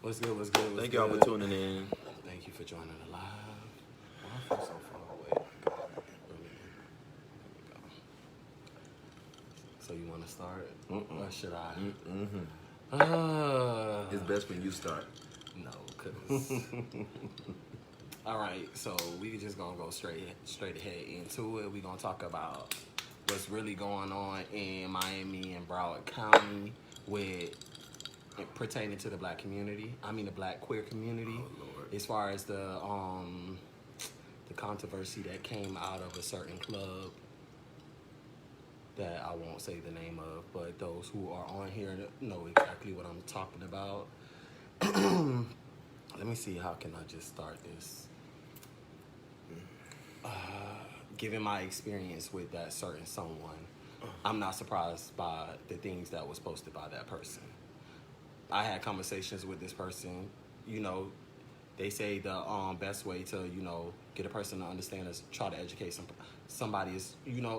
What's good? What's good? What's Thank good? y'all for tuning in. Thank you for joining the live. Why I feel so far away? Really? There we go. So you want to start, or should I? It's best when you start. No, cause. All right, so we just gonna go straight ahead into it. We gonna talk about what's really going on in Miami and Broward County with pertaining to the black community. I mean the black queer community. Oh, Lord. As far as the controversy that came out of a certain club that I won't say the name of, but those who are on here know exactly what I'm talking about. Let me see, how can I just start this? Given my experience with that certain someone, I'm not surprised by the things that was posted by that person. I had conversations with this person. You know, they say the best way to, get a person to understand is try to educate somebody is,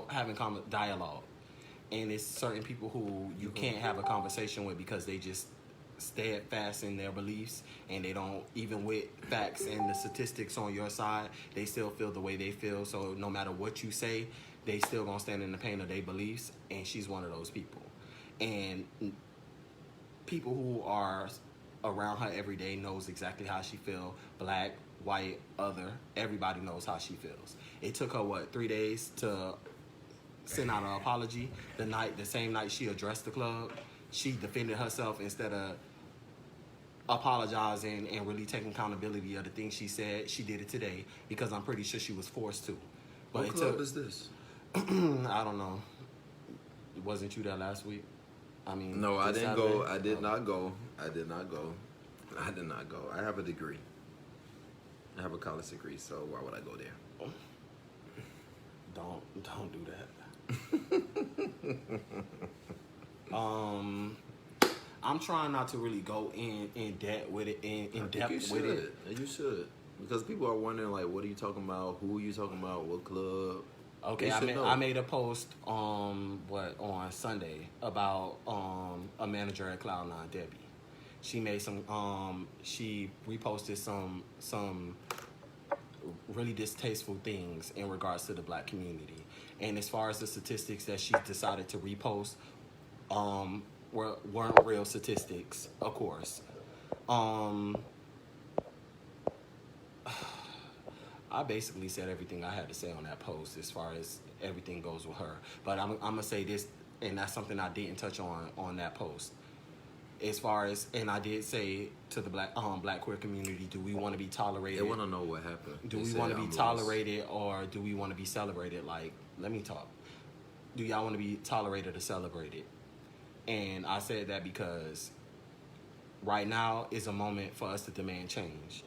having dialogue. And it's certain people who you can't have a conversation with because they just steadfast in their beliefs, and they don't, even with facts and the statistics on your side, they still feel the way they feel. So no matter what you say, they still gonna stand in the pain of their beliefs. And she's one of those people. And people who are around her every day knows exactly how she feel. Black, white, other, everybody knows how she feels. It took her 3 days to send out an apology. The same night she addressed the club, she defended herself instead of apologizing and really taking accountability of the things she said. She did it today because I'm pretty sure she was forced to. But what club is this? I don't know. Wasn't you there last week? I mean, no, I didn't Saturday? go. I did not go. I did not go. I have a degree. I have a college degree, so why would I go there? Don't do that. I'm trying not to really go in depth with it. In depth with it. You should, because people are wondering, like, what are you talking about? Who are you talking about? What club? Okay, I made a post on Sunday about a manager at Cloud9, Debbie. She made she reposted some really distasteful things in regards to the black community. And as far as the statistics that she decided to repost, weren't real statistics, of course. I basically said everything I had to say on that post as far as everything goes with her. But I'm gonna say this, and that's something I didn't touch on that post. As far as, and I did say to the black queer community, do we want to be tolerated? They want to know what happened. Do we want to be tolerated, or do we want to be celebrated? Like, let me talk. Do y'all want to be tolerated or celebrated? And I said that because right now is a moment for us to demand change.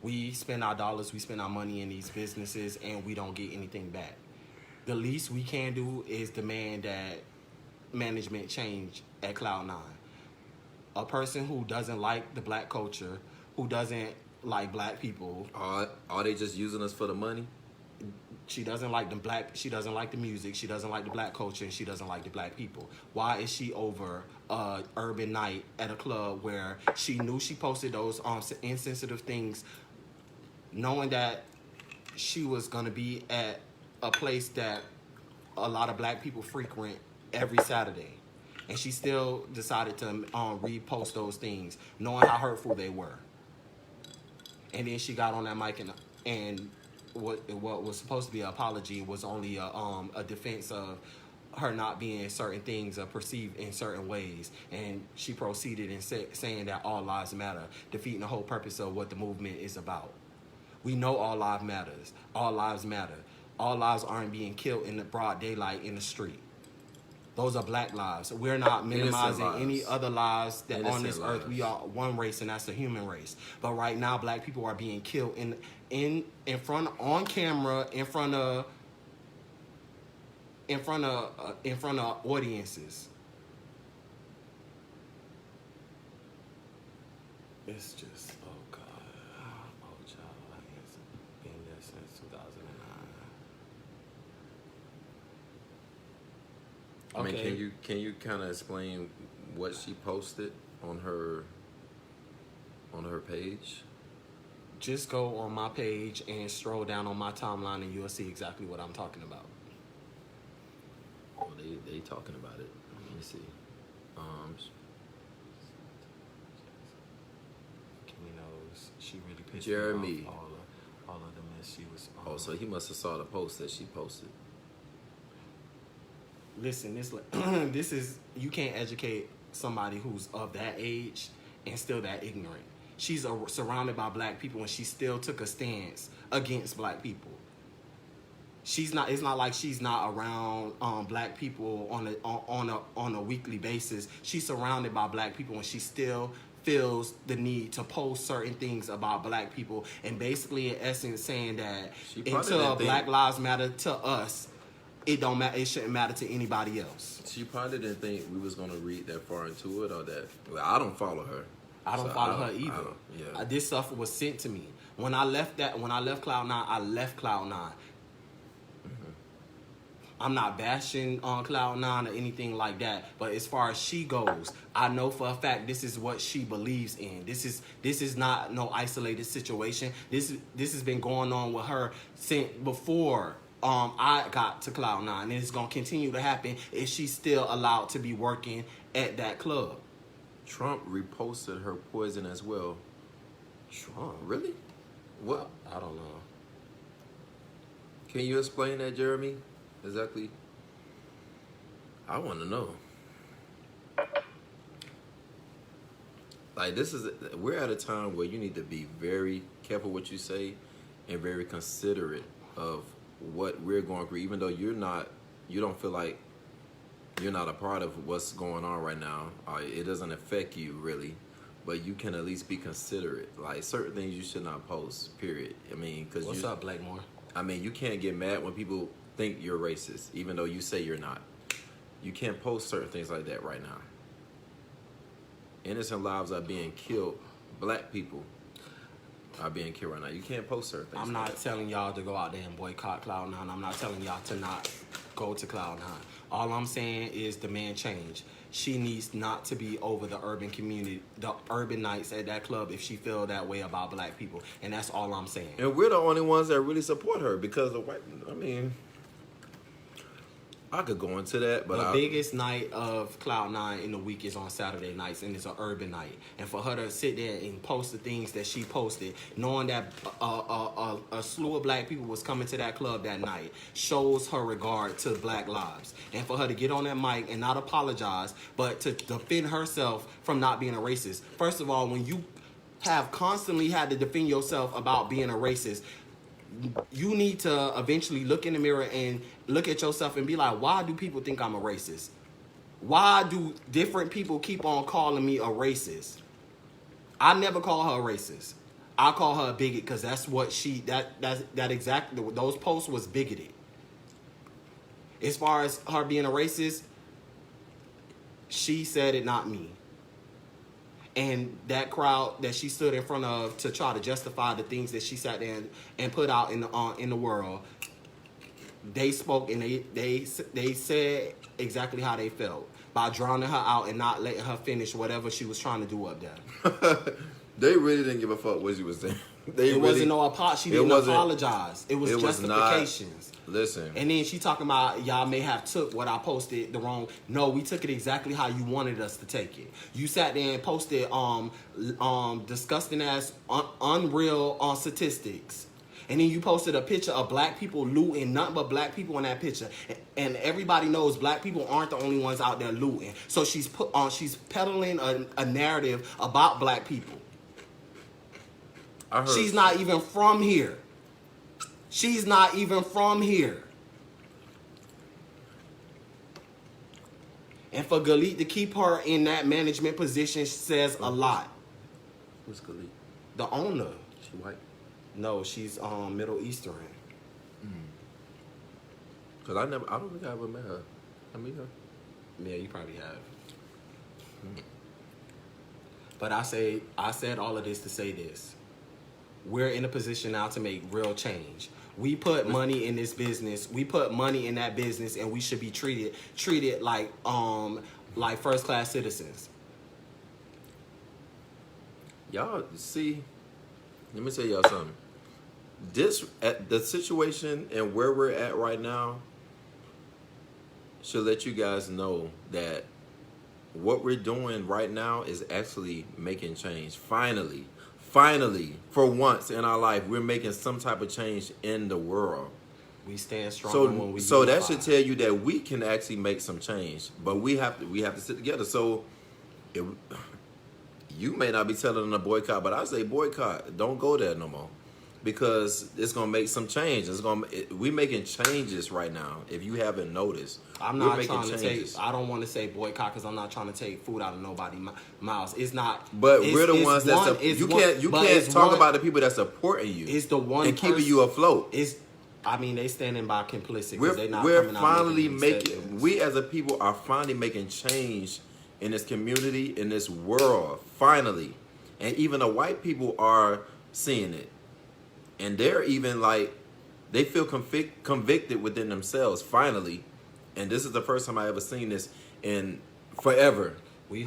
We spend our dollars, we spend our money in these businesses, and we don't get anything back. The least we can do is demand that management change at Cloud9. A person who doesn't like the black culture, who doesn't like black people. Are they just using us for the money? She doesn't like she doesn't like the music, she doesn't like the black culture, and she doesn't like the black people. Why is she over urban night at a club where she knew she posted those insensitive things, knowing that she was gonna be at a place that a lot of black people frequent every Saturday? And she still decided to repost those things, knowing how hurtful they were. And then she got on that mic and what was supposed to be an apology was only a defense of her not being certain things perceived in certain ways. And she proceeded in saying that all lives matter, defeating the whole purpose of what the movement is about. We know all lives matters. All lives matter. All lives aren't being killed in the broad daylight in the street. Those are black lives. We're not minimizing any other lives that on this earth. We are one race, and that's the human race. But right now, black people are being killed in front, on camera, in front of audiences. It's just, oh God, oh child, I ain't been there since 2009. I mean, can you kind of explain what she posted on her her page? Just go on my page and stroll down on my timeline, and you'll see exactly what I'm talking about. Oh, they talking about it. Let me see. Kimmy knows she really pissed Jeremy. me off. All of the mess she was. Oh, so he must have saw the post that she posted. Listen, this is you can't educate somebody who's of that age and still that ignorant. She's surrounded by black people, and she still took a stance against black people. She's not. It's not like she's not around black people on a weekly basis. She's surrounded by black people, and she still feels the need to post certain things about black people, and basically, in essence, saying that until Black Lives Matter to us, it don't matter. It shouldn't matter to anybody else. She probably didn't think we was gonna read that far into it, or that. Well, I don't follow her. I don't follow her either. This stuff was sent to me when I left Cloud9. I left Cloud9. I'm not bashing on Cloud9 or anything like that, but as far as she goes, I know for a fact this is what she believes in. This is not no isolated situation. This has been going on with her since before I got to Cloud9, and it's gonna continue to happen if she's still allowed to be working at that club. Trump reposted her poison as well. Trump? Really? What? I don't know. Can you explain that, Jeremy? Exactly. I want to know. Like, we're at a time where you need to be very careful what you say and very considerate of what we're going through, even though you don't feel like you're not a part of what's going on right now. It doesn't affect you really, but you can at least be considerate. Like, certain things you should not post, period. I mean, because What's up, Blakemore? I mean, you can't get mad when people think you're racist, even though you say you're not. You can't post certain things like that right now. Innocent lives are being killed. Black people are being killed right now. You can't post certain things. I'm not telling y'all to go out there and boycott Cloud9. I'm not telling y'all to not go to Cloud9. All I'm saying is demand change. She needs not to be over the urban community, the urban nights at that club if she feel that way about black people. And that's all I'm saying. And we're the only ones that really support her because of white. I mean, I could go into that, but the biggest night of Cloud9 in the week is on Saturday nights, and it's an urban night. And for her to sit there and post the things that she posted, knowing that a slew of black people was coming to that club that night, shows her regard to black lives. And for her to get on that mic and not apologize, but to defend herself from not being a racist. First of all, when you have constantly had to defend yourself about being a racist, you need to eventually look in the mirror and look at yourself and be like, why do people think I'm a racist? Why do different people keep on calling me a racist? I never call her a racist. I call her a bigot because that's what that exactly, those posts was bigoted. As far as her being a racist, she said it, not me. And that crowd that she stood in front of to try to justify the things that she sat there and put out in the world, they spoke and they said exactly how they felt by drowning her out and not letting her finish whatever she was trying to do up there. They really didn't give a fuck what she was saying. Wasn't no apology. She didn't apologize. It was justifications. Listen. And then she talking about y'all may have took what I posted the wrong. No, we took it exactly how you wanted us to take it. You sat there and posted disgusting ass unreal statistics. And then you posted a picture of black people looting, nothing but black people in that picture. And everybody knows black people aren't the only ones out there looting. So she's peddling a narrative about black people. She's not even from here. She's not even from here. And for Galit to keep her in that management position says a lot. Who's Galit? The owner. She white? No, she's Middle Eastern. Cause I don't think I ever met her. I meet her. Yeah, you probably have. But I said all of this to say this. We're in a position now to make real change. We put money in this business. We put money in that business, and we should be treated like first class citizens. Y'all see, let me tell y'all something. This at the situation and where we're at right now should let you guys know that what we're doing right now is actually making change. Finally, for once in our life, we're making some type of change in the world. We stand stronger when we So unify. that should tell you that we can actually make some change, but we have to sit together. So you may not be telling them to boycott, but I say boycott. Don't go there no more, because it's gonna make some change. We making changes right now. If you haven't noticed, I'm not trying to take. I don't want to say boycott because I'm not trying to take food out of nobody's mouths. It's not. But it's, we're the ones that you can't talk about the people that's supporting you. It's the one and keeping you afloat. They standing by complicit because they're not. We're finally making. We as a people are finally making change in this community, in this world. Finally, and even the white people are seeing it, and they're even like they feel convicted within themselves. Finally, and this is the first time I ever seen this in forever. We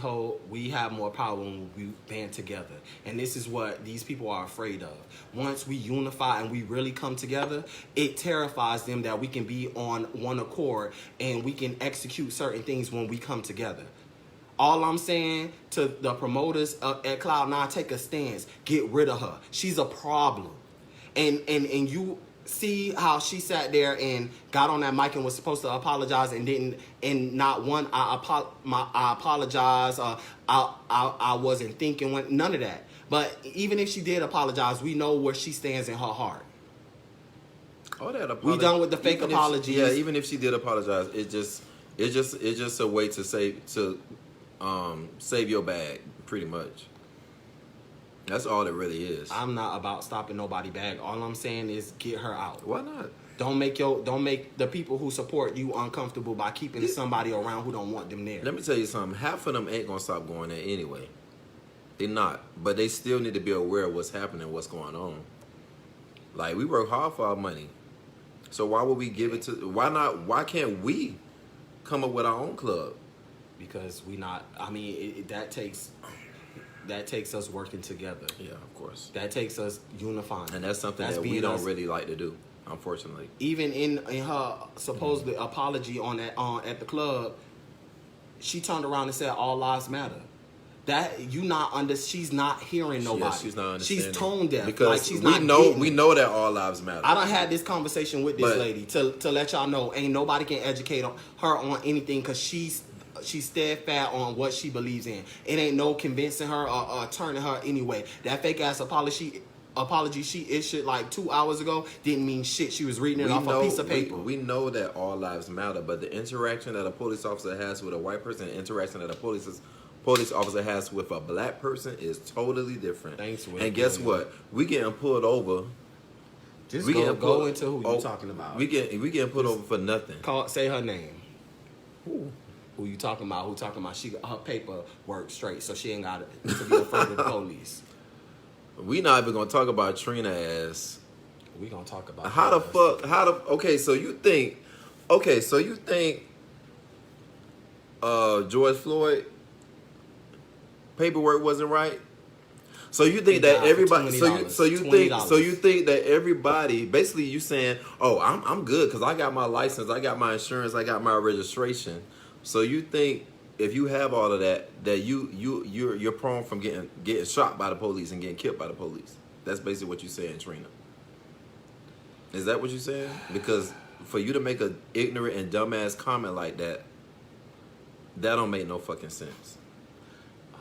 have more power when we band together. And this is what these people are afraid of. Once we unify and we really come together, it terrifies them that we can be on one accord and we can execute certain things when we come together. All I'm saying to the promoters at Cloud9, take a stance. Get rid of her. She's a problem. And you see how she sat there and got on that mic and was supposed to apologize and didn't, and not one I apologize, I wasn't thinking, none of that. But even if she did apologize, we know where she stands in her heart. Oh, that we done with the fake apologies. Even if she did apologize, it's just a way to save your bag, pretty much. That's all it really is. I'm not about stopping nobody bag. All I'm saying is get her out. Why not? Don't make the people who support you uncomfortable by keeping somebody around who don't want them there. Let me tell you something. Half of them ain't gonna stop going there anyway. They're not. But they still need to be aware of what's happening, what's going on. Like, we work hard for our money. So why would we give it to? Why can't we come up with our own club? Because that takes us working together. Yeah, of course. That takes us unifying. And that's something that we don't really like to do, unfortunately. Even in her supposed apology at the club, she turned around and said all lives matter. That she's not hearing nobody. Yeah, she's not understanding. She's tone deaf. Because like she's we know that all lives matter. I done had this conversation with this lady to let y'all know ain't nobody can educate her on anything because she's steadfast on what she believes in. It ain't no convincing her or turning her anyway. That fake ass apology she issued like 2 hours ago didn't mean shit. She was reading it off a piece of paper. We know that all lives matter, but the interaction that a police officer has with a white person, the interaction that a police officer has with a black person is totally different. Thanks, Will. And guess what? We getting pulled over. Just go into who you talking about. We getting pulled over for nothing. Say her name. Who you talking about? Who talking about? She got her paperwork straight, so she ain't got to be afraid of the police. We not even gonna talk about Trina as. We gonna talk about okay, so you think George Floyd paperwork wasn't right? So you think that everybody? So you think that everybody? Basically, you saying, "Oh, I'm good because I got my license, I got my insurance, I got my registration." So you think if you have all of that you're prone from getting shot by the police and getting killed by the police? That's basically what you're saying, Trina. Is that what you're saying? Because for you to make an ignorant and dumbass comment like that don't make no fucking sense. I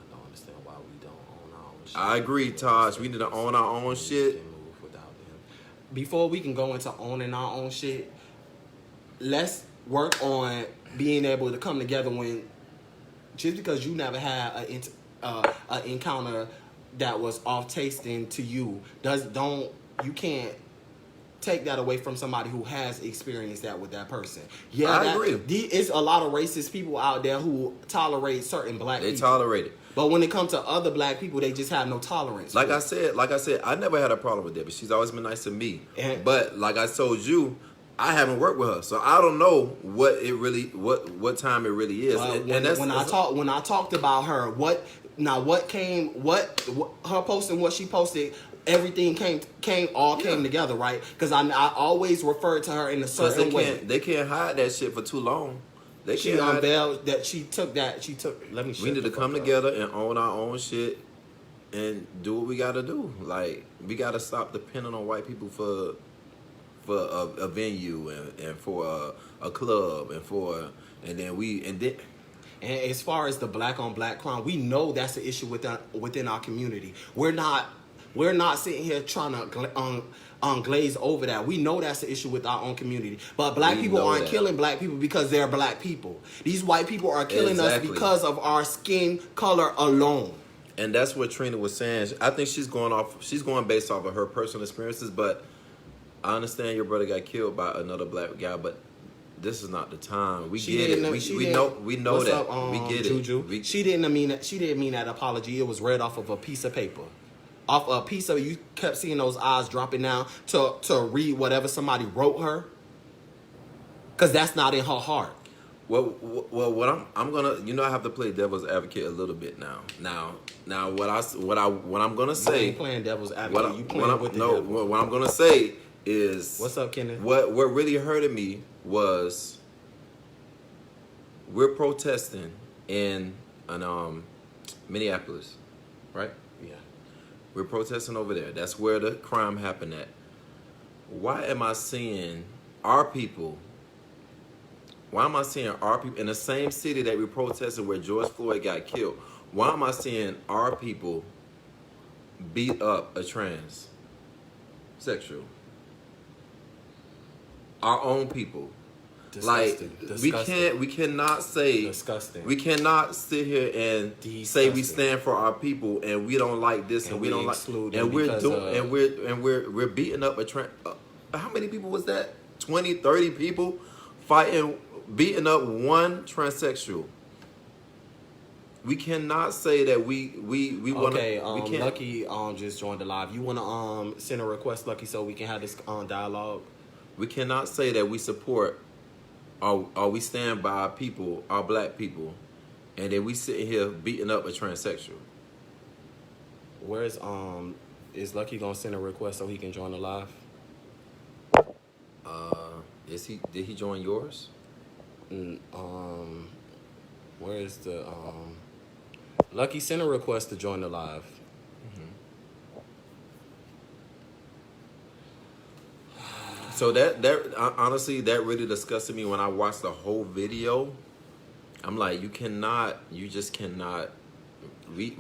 don't understand why we don't own our own shit. I agree, Taj. We need to own our own shit. Move without them. Before we can go into owning our own shit, let's work on being able to come together when, just because you never had an encounter that was off tasting to you, you can't take that away from somebody who has experienced that with that person. Yeah, I agree. It's a lot of racist people out there who tolerate certain black people. They tolerate it. But when it comes to other black people, they just have no tolerance. Like I said, I never had a problem with Debbie. She's always been nice to me. But like I told you, I haven't worked with her, so I don't know what time it really is. When I talked about her, Now what what her posting, what she posted, everything came together, right? Because I always referred to her in a Because certain way. they can't hide that shit for too long. They She can't hide. unveiled that she took. Let me. We need to come together and own our own shit and do what we gotta do. Like, we gotta stop depending on white people for a venue and for a club and then. And as far as the black on black crime, we know that's an issue within our community. We're not sitting here trying to glaze over that. We know that's an issue with our own community. But black people aren't killing black people because they're black people. These white people are killing us because of our skin color alone. And that's what Trina was saying. I think she's going based off of her personal experiences, but I understand your brother got killed by another black guy, but this is not the time. We get it. We know that. We get Juju? it. She didn't mean that apology. It was read off of a piece of paper. Off a piece of, you kept seeing those eyes dropping down to read whatever somebody wrote her. Cause that's not in her heart. Well, what I'm gonna, I have to play devil's advocate a little bit now. Now, what I'm gonna say. You ain't playing devil's advocate. You playing with the devil. What I'm gonna say is. What's up, Kenneth? What really hurted me was we're protesting in Minneapolis, right? Yeah. We're protesting over there. That's where the crime happened at. Why am I seeing our people? Why am I seeing our people in the same city that we protested where George Floyd got killed? Why am I seeing our people beat up a transsexual? Our own people. Disgusting. Like, we cannot say disgusting. We cannot sit here and say we stand for our people and we don't like this and we don't like, and we're beating up a trans. How many people was that? 20, 30 people beating up one transsexual. We cannot say that we want to. Okay, Lucky just joined the live. You want to send a request, Lucky, so we can have this dialogue? We cannot say that we support or we stand by our people, our black people, and then we sitting here beating up a transsexual. Where's is Lucky gonna send a request so he can join the live? Did he join yours? Where is the Lucky, send a request to join the live. So that honestly, that really disgusted me when I watched the whole video. I'm like, you just cannot. We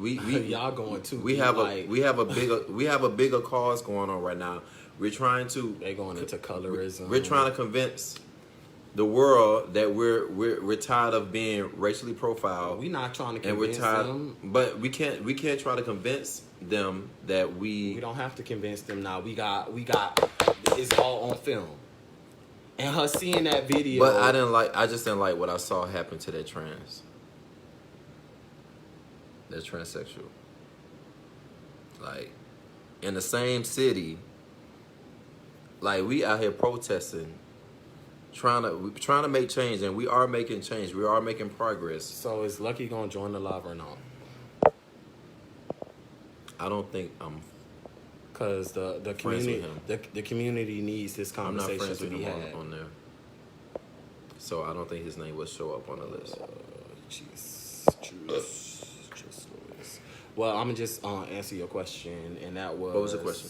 y'all going too. We have a bigger cause going on right now. We're trying to. They're going into colorism. We're trying to convince the world that we're tired of being racially profiled. We're not trying to convince them, but we can't try to convince them that we don't have to convince them now. We got it's all on film. And her seeing that video, but I just didn't like what I saw happen to that transsexual. Like, in the same city, like, we out here protesting, trying to make change, and we are making change. We are making progress. So is Lucky gonna join the live or not? I don't think I'm. Because the community the community needs this conversation to be had on there. So I don't think his name will show up on the list. Well, I'm gonna just answer your question, and that was. What was the question?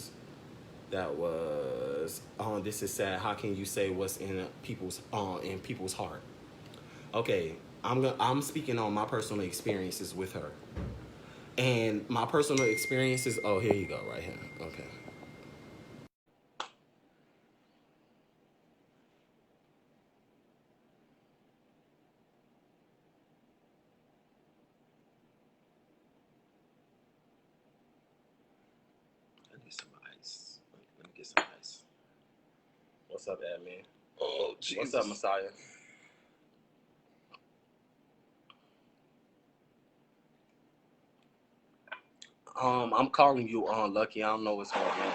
That was. This is sad. How can you say what's in people's heart? Okay, I'm speaking on my personal experiences with her. And my personal experiences, oh, here you go, right here. Okay. I need some ice. Let me get some ice. What's up, admin? Oh, Jesus. What's up, Messiah? I'm calling you on Lucky. I don't know what's going on.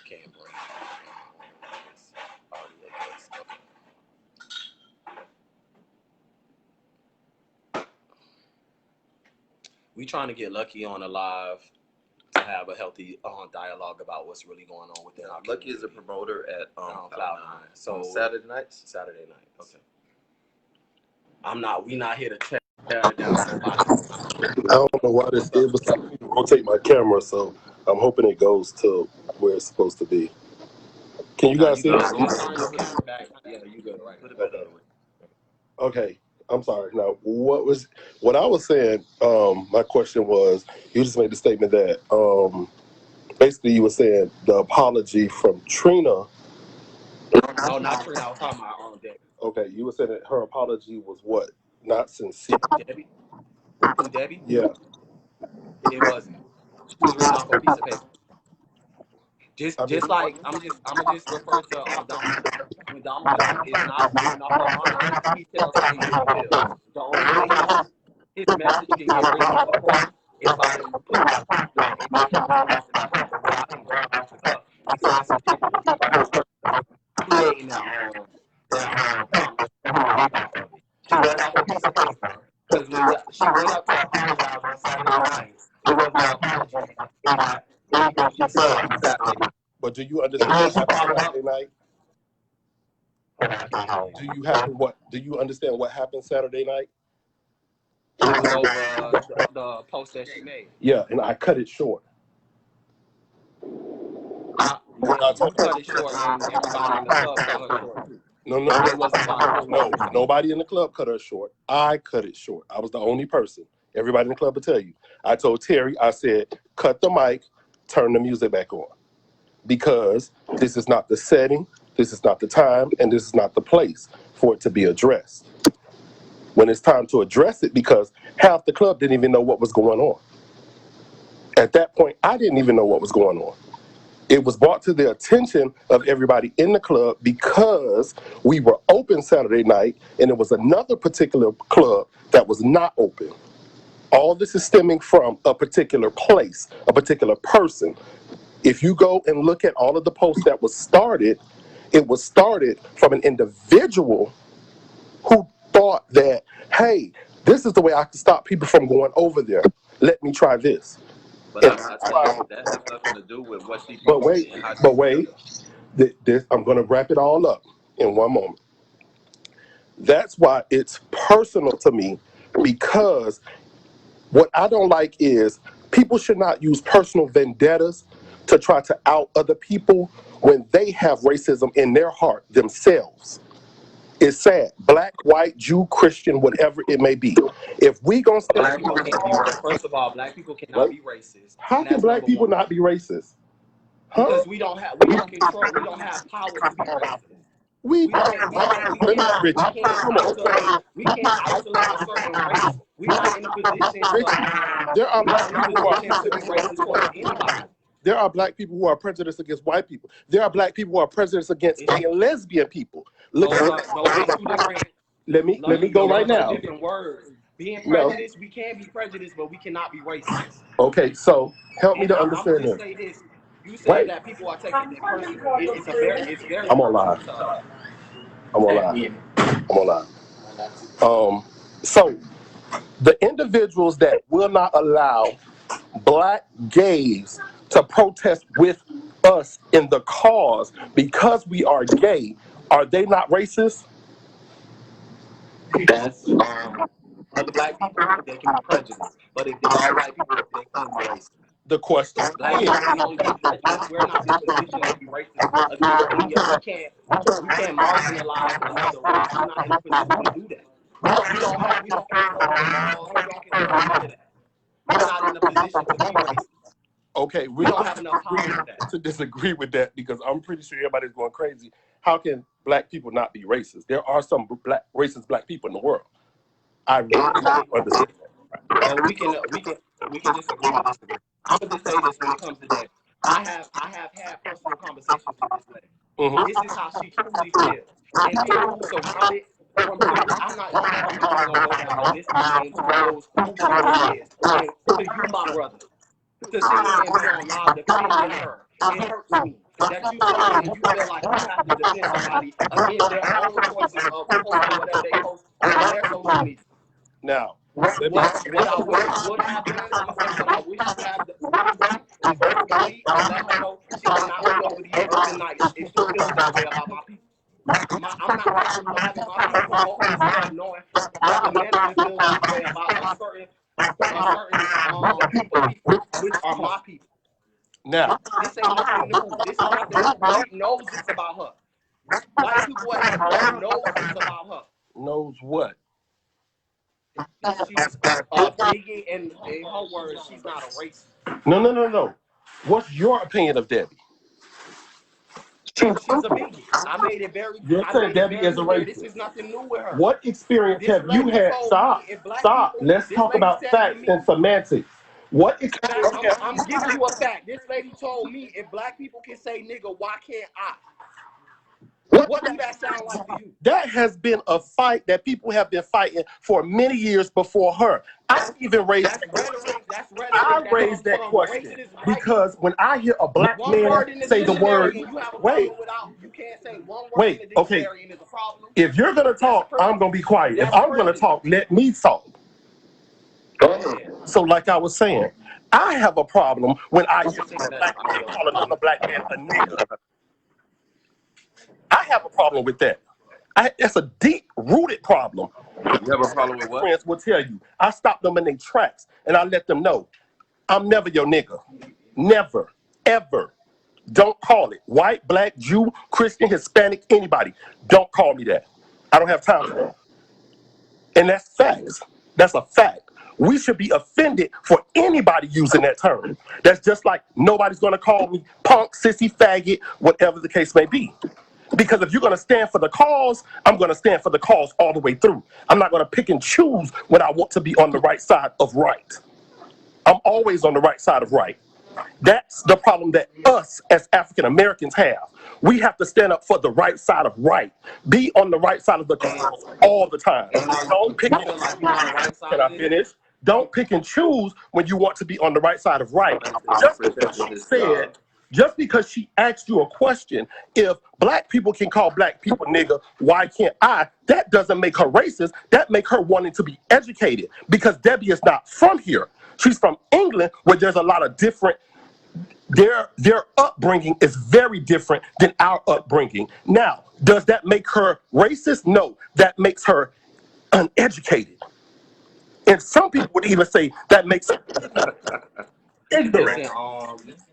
Can't bring We trying to get Lucky on a live to have a healthy dialogue about what's really going on within our community. Lucky is a promoter at Cloud9. So Saturday nights. Saturday nights. Okay. We not here to tear down nobody. I don't know why this did, but telling me to rotate my camera, so I'm hoping it goes to where it's supposed to be. Can you guys see this? Turn your camera back. Yeah, you good, right? Put it back the way. Okay, I'm sorry. Now, what I was saying? My question was, you just made the statement that basically you were saying the apology from Trina. No, not Trina. I was talking about Debbie. Okay, you were saying that her apology was what? Not sincere. Debbie? Who, Debbie? Yeah. It wasn't. She was reading off a piece of paper. Just like I'm gonna just refer to Donald. When Donald is not reading off a line, he tells how he really feels. The only way his message can get written to a point is by him putting it like emotions off in that paper without him going back to the cup and saying some things that he writes. Creating that read off of it. She read off a piece of paper because when she went up to apologize on Saturday night, it wasn't an apology about anything she said on Saturday night. But do you understand what happened Saturday night? Do you understand what happened Saturday night? It was over the post that she made. Yeah, and I cut it short. You cut it short, and everybody in the club cut her short too. No, it wasn't about no. Nobody in the club cut her short. I cut it short. I was the only person. Everybody in the club will tell you. I told Terry, I said, cut the mic, turn the music back on. Because this is not the setting, this is not the time, and this is not the place for it to be addressed. When it's time to address it, because half the club didn't even know what was going on. At that point, I didn't even know what was going on. It was brought to the attention of everybody in the club because we were open Saturday night, and it was another particular club that was not open. All this is stemming from a particular place, a particular person. If you go and look at all of the posts that was started, it was started from an individual who thought that, hey, this is the way I can stop people from going over there. Let me try this. But that has nothing to do with what she promoted. But wait. I'm going to wrap it all up in one moment. That's why it's personal to me, because what I don't like is people should not use personal vendettas to try to out other people when they have racism in their heart themselves. It's sad. Black, white, Jew, Christian, whatever it may be. If we gonna say black people can't be racist. First of all, black people cannot be racist. How can black people not be racist? Huh? Because we don't have power to be racist. We can't isolate a certain race. We're not in a position there are black people who are to be racist towards anybody. There are black people who are prejudiced against white people. There are black people who are prejudiced against gay and lesbian people. Let me go right now. Different words. Being prejudiced, we can be prejudiced, but we cannot be racist. Okay, so help me to understand this. You say that people are taking it personal. It's very. I'm on live. So the individuals that will not allow black gays to protest with us in the cause because we are gay, are they not racist? That's other black people, they can be prejudiced. But if they're all white people, they can't be racist. The question black people can only be prejudiced. We're not in a position to be racist against any other. We can't marginalize another race. We're not in a position to do that. We don't control laws. We don't control none of that. We're not in a position to be racist. Okay, we don't have enough power to disagree with that, because I'm pretty sure everybody's going crazy. How can black people not be racist? There are some racist black people in the world. I really don't understand that. Well, we can disagree to disagree. I'm gonna just say this when it comes to that. I have had personal conversations with this lady. Mm-hmm. This is how she truly feels, and people who surround it. I'm not even gonna go down the list of names who knows who she really is. And to you, my brother, to sit here and be on live defending her, it hurts me that you feel and you feel like you have to defend somebody against their own choices of posting whatever they post on their social media. Now, What I wish would have done, I'm gonna say what I wish would have done is escalate and let her know she cannot be over these urban nights if she feels that way about my people. I'm not comfortable having my people promoting this stuff knowing that the management feels this way about a certain group of people, which are my people. Now, This ain't nothing new. This is nothing new. We knows this about her. White people at the club knows this about her. knows what? She's digging, and in her words, she's not a racist. No. What's your opinion of Debbie? She's a bigot. I made it very. You're I saying made it Debbie very is a clear. This racist. is nothing new with her. What experience This have you lady had? told Stop. me if black Stop. people. Let's This talk lady about said to facts me. and semantics. What experience I'm giving you a fact. This lady told me if black people can say nigga, why can't I? What do that sound like to you? That has been a fight that people have been fighting for many years before her. I even raised That's rhetoric. That's rhetoric. I That raised comes that from question racist white because when I hear a black one word in man the say the word, dictionary and you have a wait, problem without you can't say one word in the okay, dictionary and it's a problem. if you're gonna talk, I'm gonna be quiet. If That's I'm gonna privilege. talk, let me talk. Go ahead. So, like I was saying, I have a problem when I hear a black man call another black man a nigga. I have a problem with that. It's a deep-rooted problem. You have a problem with what? Friends will tell you. I stop them in their tracks and I let them know, I'm never your nigga. Never, ever. Don't call it. White, black, Jew, Christian, Hispanic, anybody. Don't call me that. I don't have time for that. And that's facts. That's a fact. We should be offended for anybody using that term. That's just like nobody's going to call me punk, sissy, faggot, whatever the case may be. Because if you're going to stand for the cause, I'm going to stand for the cause all the way through. I'm not going to pick and choose when I want to be on the right side of right. I'm always on the right side of right. That's the problem that us as African Americans have. We have to stand up for the right side of right. Be on the right side of the cause all the time. Don't pick and choose. Can I finish? Don't pick and choose when you want to be on the right side of right. Just because she asked you a question, if black people can call black people nigga, why can't I? That doesn't make her racist. That makes her wanting to be educated because Debbie is not from here. She's from England where there's a lot of different, their upbringing is very different than our upbringing. Now, does that make her racist? No, that makes her uneducated. And some people would even say that makes her ignorant.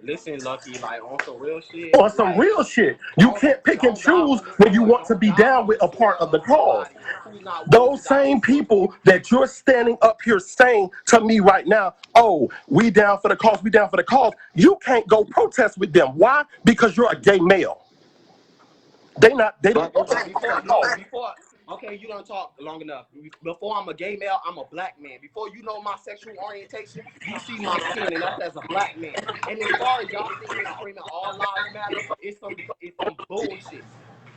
Listen, Lucky, like on some real shit. On some real shit. You can't pick and choose when you want to be down with a part of the cause. Those same people that you're standing up here saying to me right now, oh, we down for the cause, we down for the cause. You can't go protest with them. Why? Because you're a gay male. They don't. Okay, you don't talk long enough. Before I'm a gay male, I'm a black man. Before you know my sexual orientation, you see my skin, and that's as a black man. And as far as y'all sitting here screaming all lives matter, it's some bullshit.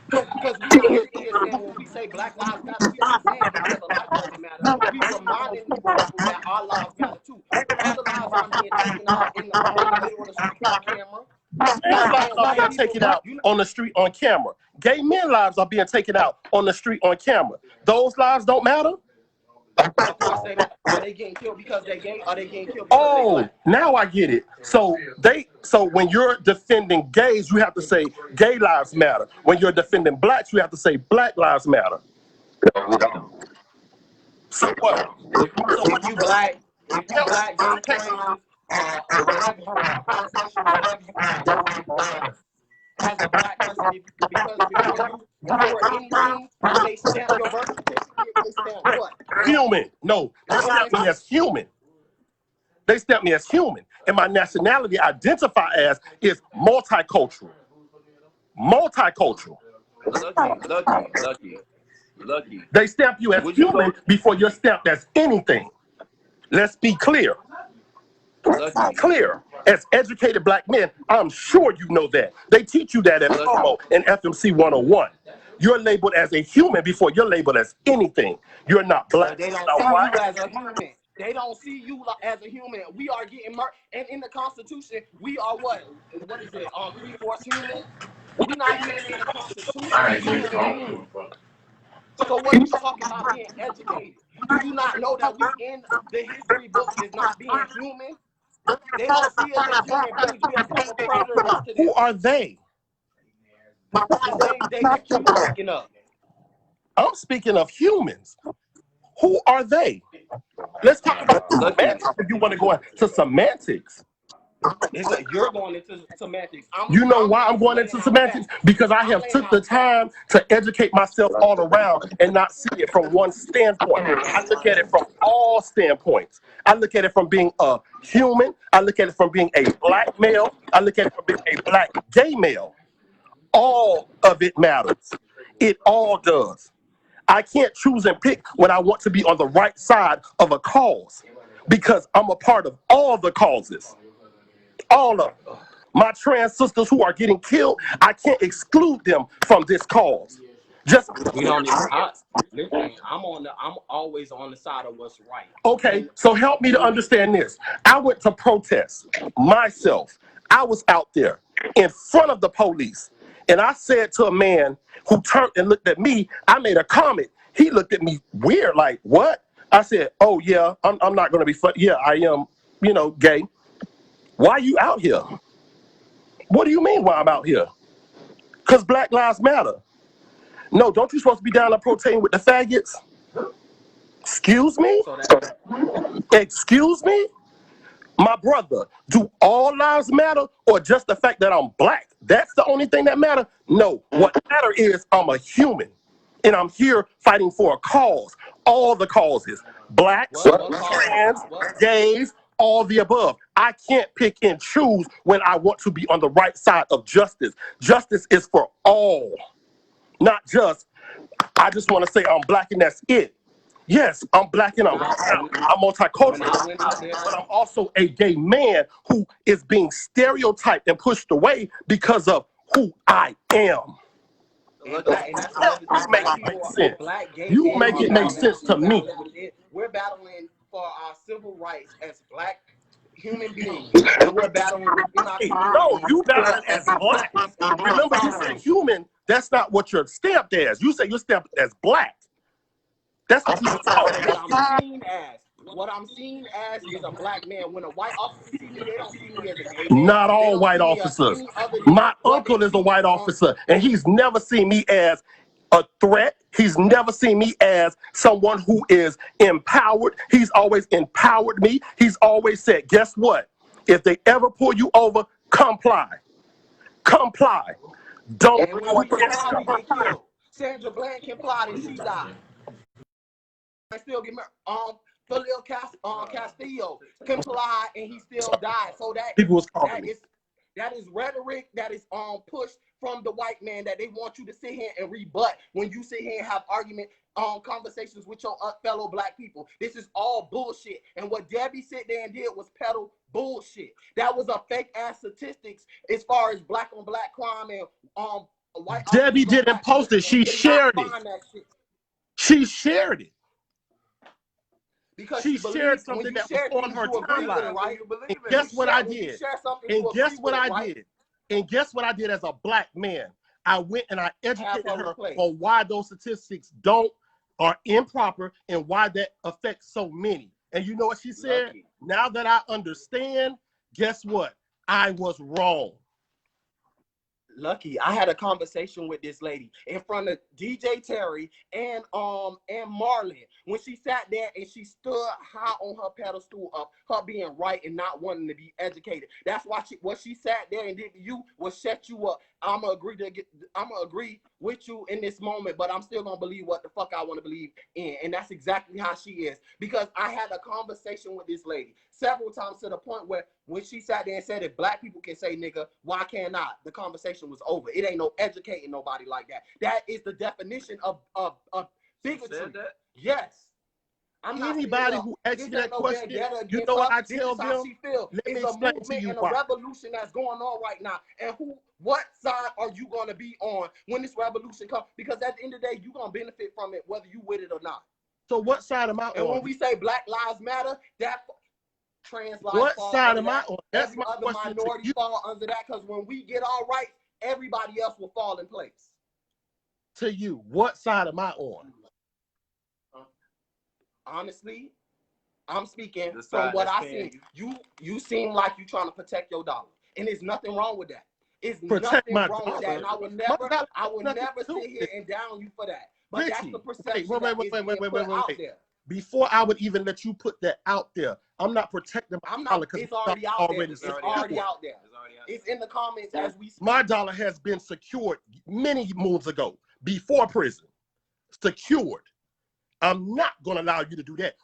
Because we're not sitting here saying when we say black lives matter, we're not saying because a life doesn't matter. We reminding people that our lives matter too. Other lives aren't being taken out in the middle of the street on camera. Lives are being taken out on the street on camera. Gay men lives are being taken out on the street on camera. Those lives don't matter? Of course they don't. Are they getting killed because they're gay? Are they getting killed because they're black? Now I get it. So when you're defending gays, you have to say gay lives matter. When you're defending blacks, you have to say black lives matter. So what? If you black, gay, trans, as a black person, because before you were anything, when they stamp your birth certificate, they stamp what? Human. No, they stamp me as human. They stamp me as human. And my nationality identify as is multicultural. Multicultural. Lucky. They stamp you as human before you're stamped as anything. Let's be clear. Clear. As educated black men, I'm sure you know that. They teach you that at FOMO and FMC 101. You're labeled as a human before you're labeled as anything. You're not black. They don't see you as a human. They don't see you as a human. We are getting murdered. And in the Constitution, we are what? What is it? 3/4 human? We're not even in the Constitution. So what are you talking about being educated? Do you not know that we in the history books is not being human? They don't see us as human beings. We are type of predators to them. Who are they? The same day that you speaking of. I'm speaking of humans. Who are they? Let's talk about semantics if you want to go into semantics. You're going into semantics. You know why I'm going into semantics? Because I have took the time to educate myself all around and not see it from one standpoint. I look at it from all standpoints. I look at it from being a human. I look at it from being a black male. I look at it from being a black gay male. All of it matters. It all does. I can't choose and pick when I want to be on the right side of a cause because I'm a part of all the causes. All of them. My trans sisters who are getting killed, I can't exclude them from this cause. Just we don't listen, I'm always on the side of what's right. Okay, so help me to understand this. I went to protest myself. I was out there in front of the police, and I said to a man who turned and looked at me, I made a comment. He looked at me weird, like, what? I said, oh yeah, I'm not gonna be funny. Yeah, I am, gay. Why are you out here? What do you mean why I'm out here? Because Black Lives Matter. No, don't you supposed to be down there protesting with the faggots? Excuse me? Excuse me? My brother, do all lives matter or just the fact that I'm black? That's the only thing that matters? No, what matters is I'm a human and I'm here fighting for a cause. All the causes. Blacks, trans, gays, all the above. I can't pick and choose when I want to be on the right side of justice. Justice is for all, not just, I just want to say I'm black and that's it. Yes, I'm black and I'm multicultural, but I'm also a gay man who is being stereotyped and pushed away because of who I am. You make it make sense. You make it make sense to me. We're battling for our civil rights as black human beings, and we're battling within our community. No, you battling as black. Remember, you said human. That's not what you're stamped as. You say you're stamped as black. That's what you're talking about. What I'm seen as is a black man. When a white officer see me, they don't see me as a gay man. Not all white officers. My uncle is a white officer, and he's never seen me as a threat. He's never seen me as someone who is empowered. He's always empowered me. He's always said, guess what? If they ever pull you over, comply. Comply. Don't. Sandra Bland complied and she died. I still get married. Khalil Castillo complied and he still died. So that is rhetoric that is pushed from the white man that they want you to sit here and rebut when you sit here and have conversations with your fellow black people. This is all bullshit. And what Debbie sit there and did was peddle bullshit. That was a fake ass statistics as far as black on black crime and white. Debbie didn't post it. She shared it. She shared it. Because she shared something that was on her timeline. Right? And guess what I did? And guess what I did? And guess what I did as a black man? I went and I educated her on why those statistics are improper and why that affects so many. And you know what she said? Lucky. Now that I understand, guess what? I was wrong. Lucky, I had a conversation with this lady in front of DJ Terry and Marlon when she sat there and she stood high on her pedestal of her being right and not wanting to be educated. That's why what she sat there and did to you was set you up. I'm gonna agree with you in this moment, but I'm still gonna believe what the fuck I want to believe in, and that's exactly how she is. Because I had a conversation with this lady several times to the point where when she sat there and said, if black people can say nigga, why can't I? The conversation was over. It ain't no educating nobody like that. That is the definition of bigotry. Yes. Anybody who asks me that question, you know what I tell them? Let me explain to you why. It's a revolution that's going on right now. And what side are you going to be on when this revolution comes? Because at the end of the day, you're going to benefit from it whether you with it or not. So what side am I on? And when we say Black Lives Matter, that trans lives what fall side am that. I on? That's every my other question minority to you. fall under that, because when we get all right, everybody else will fall in place. To you, what side am I on? honestly, I'm speaking The from side what that's I paying see. You seem like you trying to protect your dollar, and there's nothing wrong with that. It's Protect nothing my wrong with that, dollar. and My dollar I has will nothing never to do sit with here it. and down you for that. But that's the Richie, perception that is being put out there. Before I would even let you put that out there, I'm not protecting my I'm dollar not. because It's already out there. It's secured. already out there. It's already out there. It's in the comments as we speak. My dollar has been secured many moons ago, before prison. Secured. I'm not going to allow you to do that.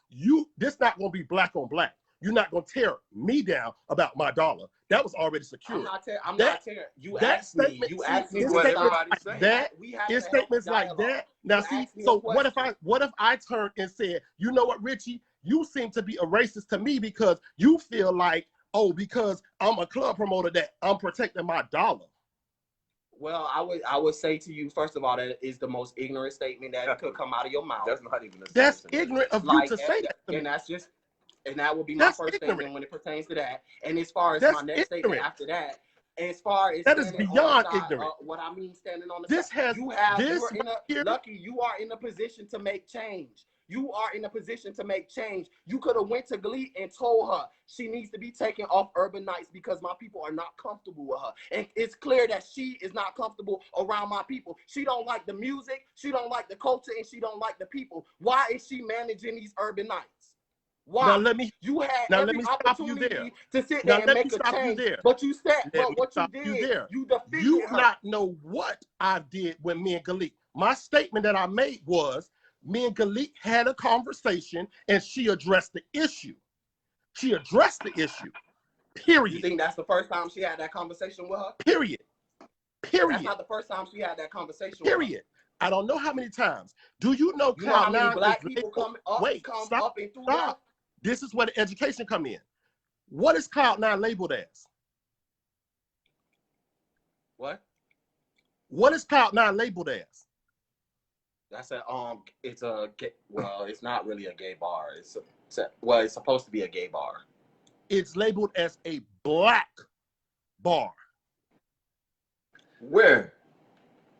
This not going to be black on black. You're not going to tear me down about my dollar. That was already secured. I'm not tearing. You asked me. You asked me what everybody's saying. That we have is a statements healthy like dialogue. that. Now You see, asked me a so what question. if I turned and said, you know what, Richie, you seem to be a racist to me because you feel like, oh, because I'm a club promoter that I'm protecting my dollar. Well, I would say to you, first of all, that is the most ignorant statement that could come out of your mouth. That's not even a That's sentence. ignorant of Like, you to say that to me. and that's just, and that would be my That's first ignorant. statement when it pertains to that. And as far as That's my next ignorant. statement after that, as far as That is standing beyond on the side, ignorant. what I mean standing on the This side, has you're right in a here. Lucky, you are in a position to make change. You are in a position to make change. You could have went to Glee and told her she needs to be taken off Urban Nights because my people are not comfortable with her. And it's clear that she is not comfortable around my people. She don't like the music, she don't like the culture, and she don't like the people. Why is she managing these Urban Nights? Why? Now let me every stop you there. opportunity to sit Now there and let me make a stop you change, there. but you said, Let but me what you stop you did, there. you defeated You her. not know what I did with me and Galik. My statement that I made was, me and Galik had a conversation and she addressed the issue. She addressed the issue. Period. You think that's the first time she had that conversation with her? Period. That's not the first time she had that conversation Period. with her. I don't know how many times. Do you know You know how many Cloud9 black is people labeled? come up and through there? This is where the education come in. What is Cloud9 labeled as? What? What is Cloud9 labeled as? That's it's not really a gay bar. It's supposed to be a gay bar. It's labeled as a black bar. Where?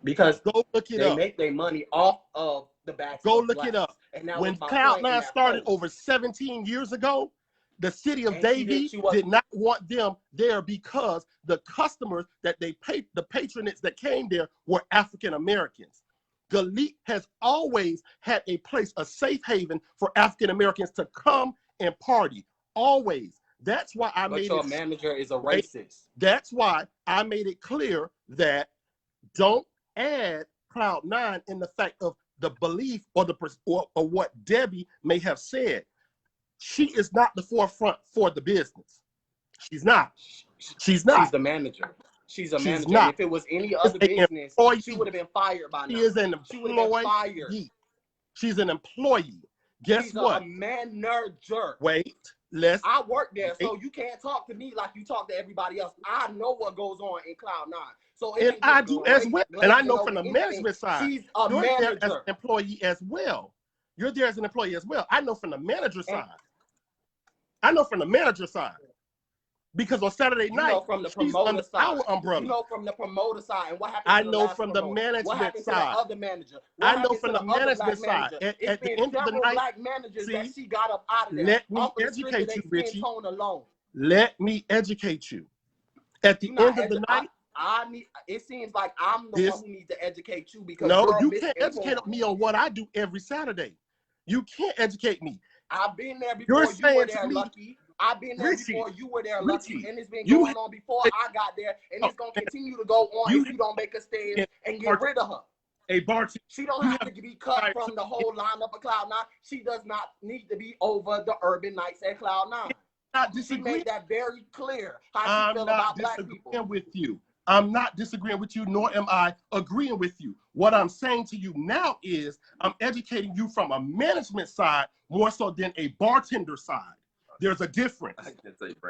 Because go look it they up. make their money off of the backs Go of look blacks. it up. And that when was my Cloud9 started post. over 17 years ago, the city of And Davie did not want them there because the customers that they paid, the patrons that came there were African Americans. Galik has always had a place, a safe haven for African Americans to come and party. Always. That's why I made it. But your manager is a racist. That's why I made it clear that don't add Cloud9 in the fact of the belief or what Debbie may have said. She is not the forefront for the business. She's not. She's not. She's the manager. She's a manager. Not. And if it was any other business, she would have been fired by now. She is an employee. She would have been fired. She's an employee. Guess what? A manager. Wait. I work there, so you can't talk to me like you talk to everybody else. I know what goes on in Cloud9. So and I do as well. And I know from the management side, she's a manager. There as an employee as well. You're there as an employee as well. I know from the manager side. I know from the manager side. Because on Saturday night, from the promoter side, our umbrella. You know from the promoter side, and what happened? I know from the management side. To the other manager? I know from the management side. At the end of the night, black managers that she got up out of there. Let me educate you, Richie. Let me educate you. At the end of the night, it seems like I'm the one who needs to educate you because you can't educate me on what I do every Saturday. You can't educate me. I've been there before. You were there, Lucky. I've been there before you were there, Lucky, and it's been going on before I got there, and it's gonna continue to go on if you don't make a stand and get rid of her. A bartender. She don't have to be cut from the whole lineup of Cloud9. She does not need to be over the Urban Nights at Cloud9. She made that very clear how she feel about black people. I'm not disagreeing with you, nor am I agreeing with you. What I'm saying to you now is I'm educating you from a management side more so than a bartender side. There's a difference.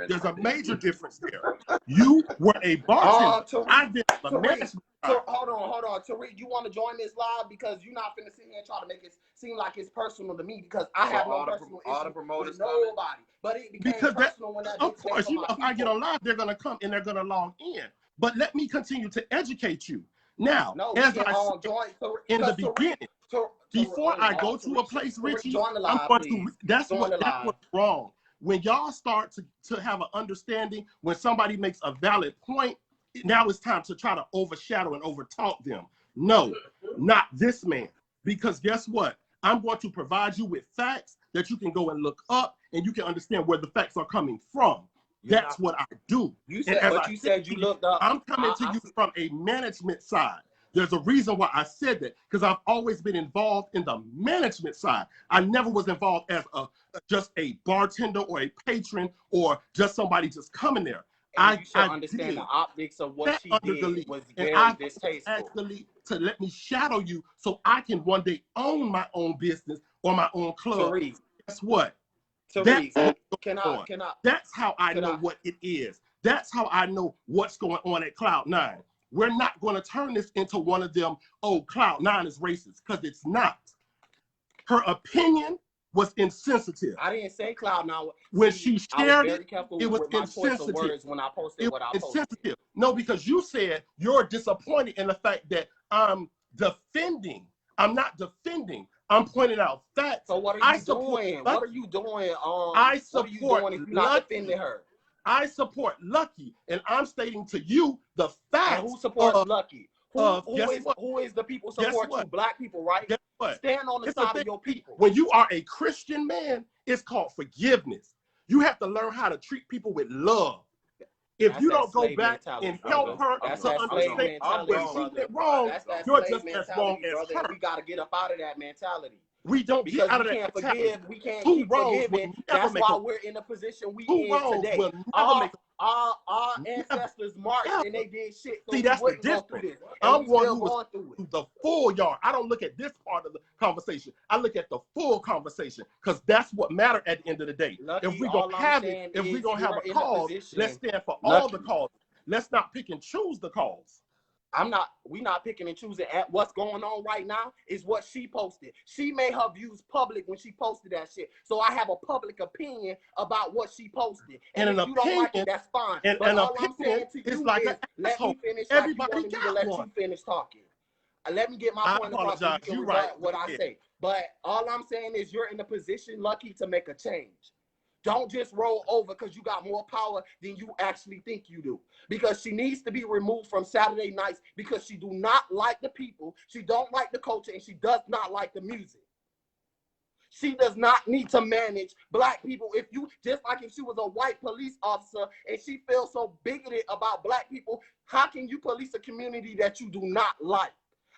There's a major difference there. You were a bartender. I've been a management side. Hold on. Tariq, you want to join this live? Because you're not finna sit here and try to make it seem like it's personal to me because I have no personal issue with nobody. But it became personal when that. Of course, you know, if I get on live, they're going to come and they're going to log in. But let me continue to educate you. Now, as I said in the beginning, Before I go to a place, Richie, I'm going to. That's what's wrong. When y'all start to have an understanding, when somebody makes a valid point, now it's time to try to overshadow and overtalk them. No, not this man. Because guess what? I'm going to provide you with facts that you can go and look up, and you can understand where the facts are coming from. That's what I do. You said you looked up. I'm coming to you from a management side. There's a reason why I said that, because I've always been involved in the management side. I never was involved as just a bartender or a patron or just somebody just coming there. I understand the optics of what she did was very distasteful. Actually, to let me shadow you so I can one day own my own business or my own club. Tariq, guess what? Tariq, That's how I know what it is. That's how I know what's going on at Cloud9. We're not going to turn this into one of them, oh, Cloud9 is racist, because it's not. Her opinion was insensitive. I didn't say Cloud9. When she shared it, it was insensitive. When I posted what I posted. Insensitive. No, because you said you're disappointed in the fact that I'm defending. I'm not defending. I'm pointing out facts. So what are you doing? What are you doing? I support what are you doing if you're not defending her? I support Luckie, and I'm stating to you the facts. And who supports Luckie? Who is the people support you? Black people, right? Guess what? Stand on the side of your people. When you are a Christian man, it's called forgiveness. You have to learn how to treat people with love. If you don't go back and help her to understand where she went wrong, you're just as wrong as her. We got to get up out of that mentality. We don't get out of that mentality. We can't keep forgiving. That's why we're in the position we in today. Our ancestors marched and they did shit. See, that's the difference. I'm one who was through the full yard. I don't look at this part of the conversation. I look at the full conversation, because that's what matters at the end of the day. Lucky, if we're going to have it, if we're going to have a cause, let's stand for all the causes. Let's not pick and choose the cause. We not picking and choosing at what's going on right now is what she posted. She made her views public when she posted that shit. So I have a public opinion about what she posted. And if you don't like it, that's fine. But all I'm saying to you is let me finish everybody you finish talking. Let me get my point across so you can rebut what I say. But all I'm saying is you're in a position, Lucky, to make a change. Don't just roll over because you got more power than you actually think you do. Because she needs to be removed from Saturday nights because she do not like the people, she don't like the culture, and she does not like the music. She does not need to manage black people. If she was a white police officer and she feels so bigoted about black people, how can you police a community that you do not like?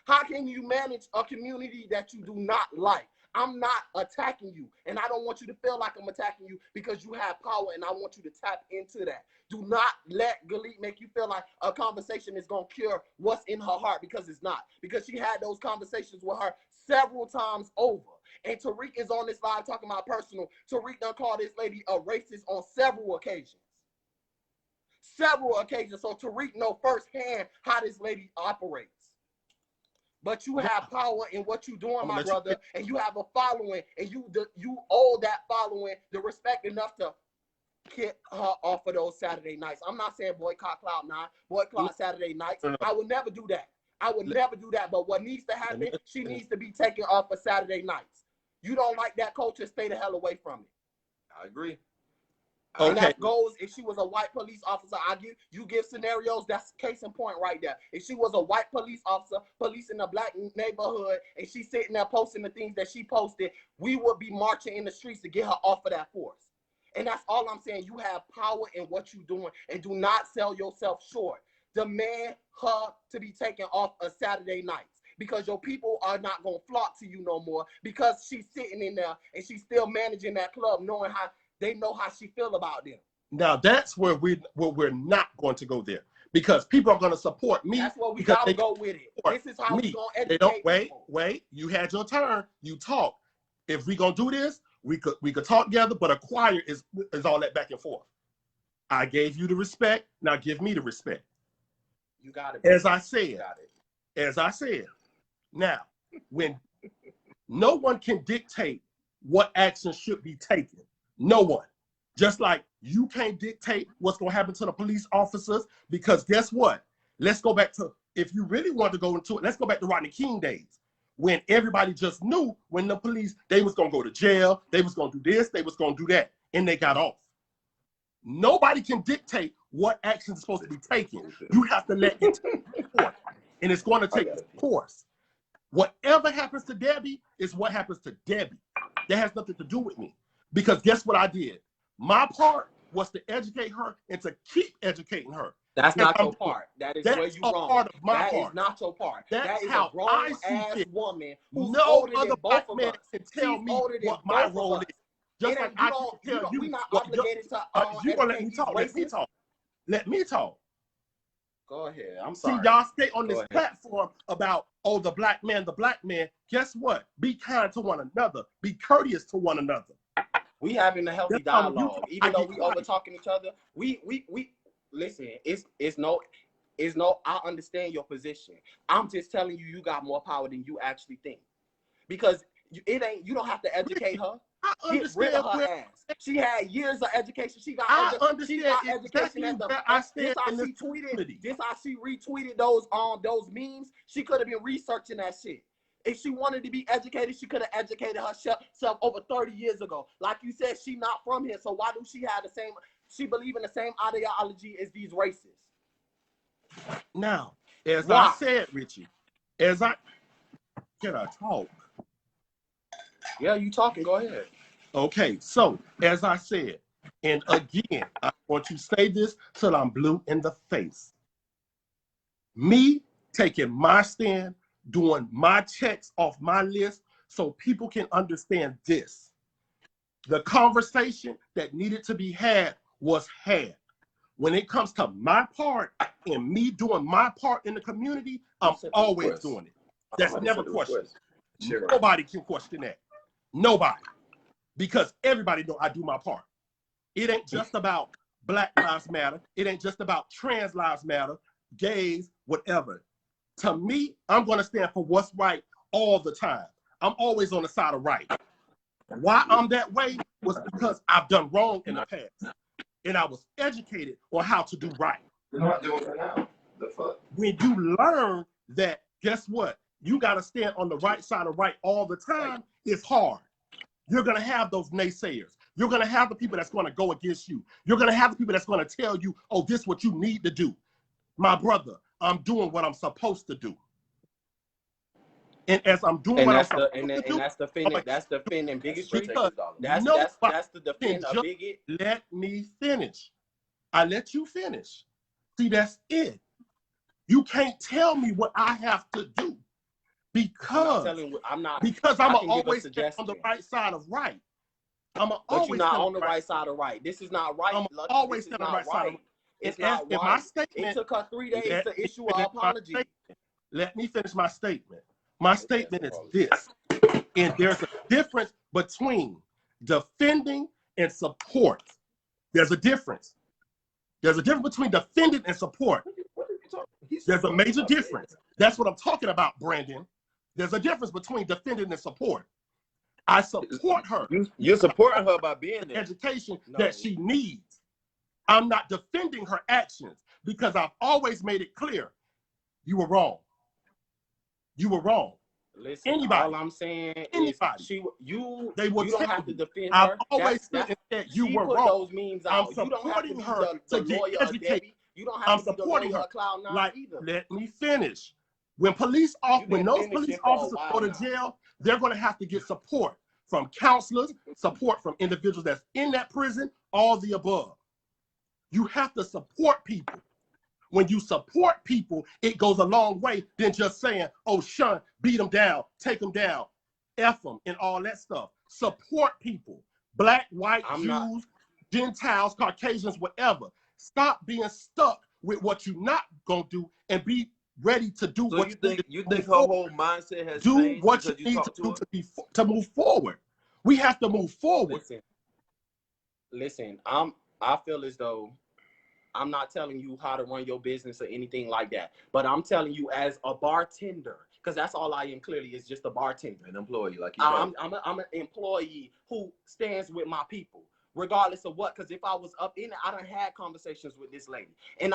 How can you manage a community that you do not like? I'm not attacking you, and I don't want you to feel like I'm attacking you because you have power, and I want you to tap into that. Do not let Galit make you feel like a conversation is going to cure what's in her heart, because it's not. Because she had those conversations with her several times over. And Tariq is on this live talking about personal. Tariq done called this lady a racist on several occasions. Several occasions. So Tariq know firsthand how this lady operates. But you have power in what you're doing, my brother, and you have a following, and you owe that following the respect enough to kick her off of those Saturday nights. I'm not saying boycott Cloud9, boycott Saturday nights. I would never do that. I would never do that. But what needs to happen, she needs to be taken off of Saturday nights. You don't like that culture, stay the hell away from it. I agree. And that goes, if she was a white police officer, you give scenarios, that's case in point right there. If she was a white police officer policing a black neighborhood and she's sitting there posting the things that she posted, we would be marching in the streets to get her off of that force. And that's all I'm saying. You have power in what you're doing, and do not sell yourself short. Demand her to be taken off of Saturday nights, because your people are not going to flock to you no more, because she's sitting in there and she's still managing that club, knowing how they know how she feel about them. Now that's where we're not going to go there, because people are going to support me. That's where we got to go with it. This is how we're going to educate people. Wait. You had your turn. You talk. If we're going to do this, we could talk together, but a choir is all that back and forth. I gave you the respect. Now give me the respect. You got it. As I said. Now, when no one can dictate what action should be taken. No one. Just like you can't dictate what's going to happen to the police officers, because guess what? Let's go back to, if you really want to go into it, let's go back to Rodney King days. when everybody just knew when the police, they was going to go to jail, they was going to do this, they was going to do that, and they got off. Nobody can dictate what action is supposed to be taken. You have to let it take its course, and it's going to take its course. Whatever happens to Debbie is what happens to Debbie. That has nothing to do with me. Because guess what I did? My part was to educate her and to keep educating her. That's not your part. That is where you wrong. Part of my that part. Is not your part. That's that is how a grown-ass woman who's no older other than black both man of us. can tell She's me what my role is. Just like I can tell you. We're not obligated to you gonna let me talk. Let me talk. Let me talk. Go ahead. I'm sorry. See, y'all stay on this platform about, oh, the black man, the black man. Guess what? Be kind to one another. Be courteous to one another. We having a healthy dialogue. Even though we over talking each other, we listen, it's no, I understand your position. I'm just telling you, you got more power than you actually think. Because you don't have to educate her. Get rid of her ass. She had years of education. She got education at the. This how she tweeted. This how she retweeted those memes. She could have been researching that shit. If she wanted to be educated, she could have educated herself over 30 years ago. Like you said, she not from here, so why do she have the same? She believe in the same ideology as these racists. Now, I said, Richie, can I talk? Yeah, you talking. Go ahead. Okay, so as I said, and again, I want to say this till I'm blue in the face. Me taking my stand, doing my checks off my list so people can understand this. The conversation that needed to be had was had. When it comes to my part and me doing my part in the community, I'm always doing it. That's never questioned. Nobody can question that. Nobody. Because everybody know I do my part. It ain't just about Black Lives Matter. It ain't just about trans lives matter, gays, whatever. To me, I'm going to stand for what's right all the time. I'm always on the side of right. Why I'm that way was because I've done wrong in the past. And I was educated on how to do right. You're not doing it now. The fuck? When you learn that, guess what? You got to stand on the right side of right all the time, it's hard. You're going to have those naysayers. You're going to have the people that's going to go against you. You're going to have the people that's going to tell you, oh, this is what you need to do. My brother, I'm doing what I'm supposed to do. And as I'm doing what I'm supposed to do. And that's defending bigotry. Because that's the defend a bigot. Let me finish. I let you finish. See, that's it. You can't tell me what I have to do. Because I'm always on the right side of right. But you're not on the right side of right. This is not right. I'm always on the right side of right. It's not right. My statement, it took her 3 days to issue an apology. Let me finish my statement. My statement is this. And there's a difference between defending and support. There's a difference. There's a difference between defending and support. There's a major difference. That's what I'm talking about, Brandon. There's a difference between defending and support. I support her. You're supporting her by being there. Education that she needs. I'm not defending her actions because I've always made it clear. You were wrong. You were wrong. Listen, anybody. All I'm saying anybody. Is you don't have to defend I've her. always said you were wrong. Those memes out. I'm supporting her to get educated. You don't have to be supporting her. Like, let me finish. When those police officers go to jail, they're going to have to get support from counselors, support from individuals that's in that prison, all the above. You have to support people. When you support people, it goes a long way than just saying, oh, Sean, beat them down, take them down, F them, and all that stuff. Support people. Black, white, Jews, Gentiles, Caucasians, whatever. Stop being stuck with what you're not going to do and be ready to do what you think her whole mindset has do changed what you need to do to move forward. We have to move forward. Listen, I feel as though I'm not telling you how to run your business or anything like that, but I'm telling you as a bartender, because that's all I am. Clearly, is just a bartender, an employee. Like I'm an employee who stands with my people, regardless of what. Because if I was up in it, I done had conversations with this lady, and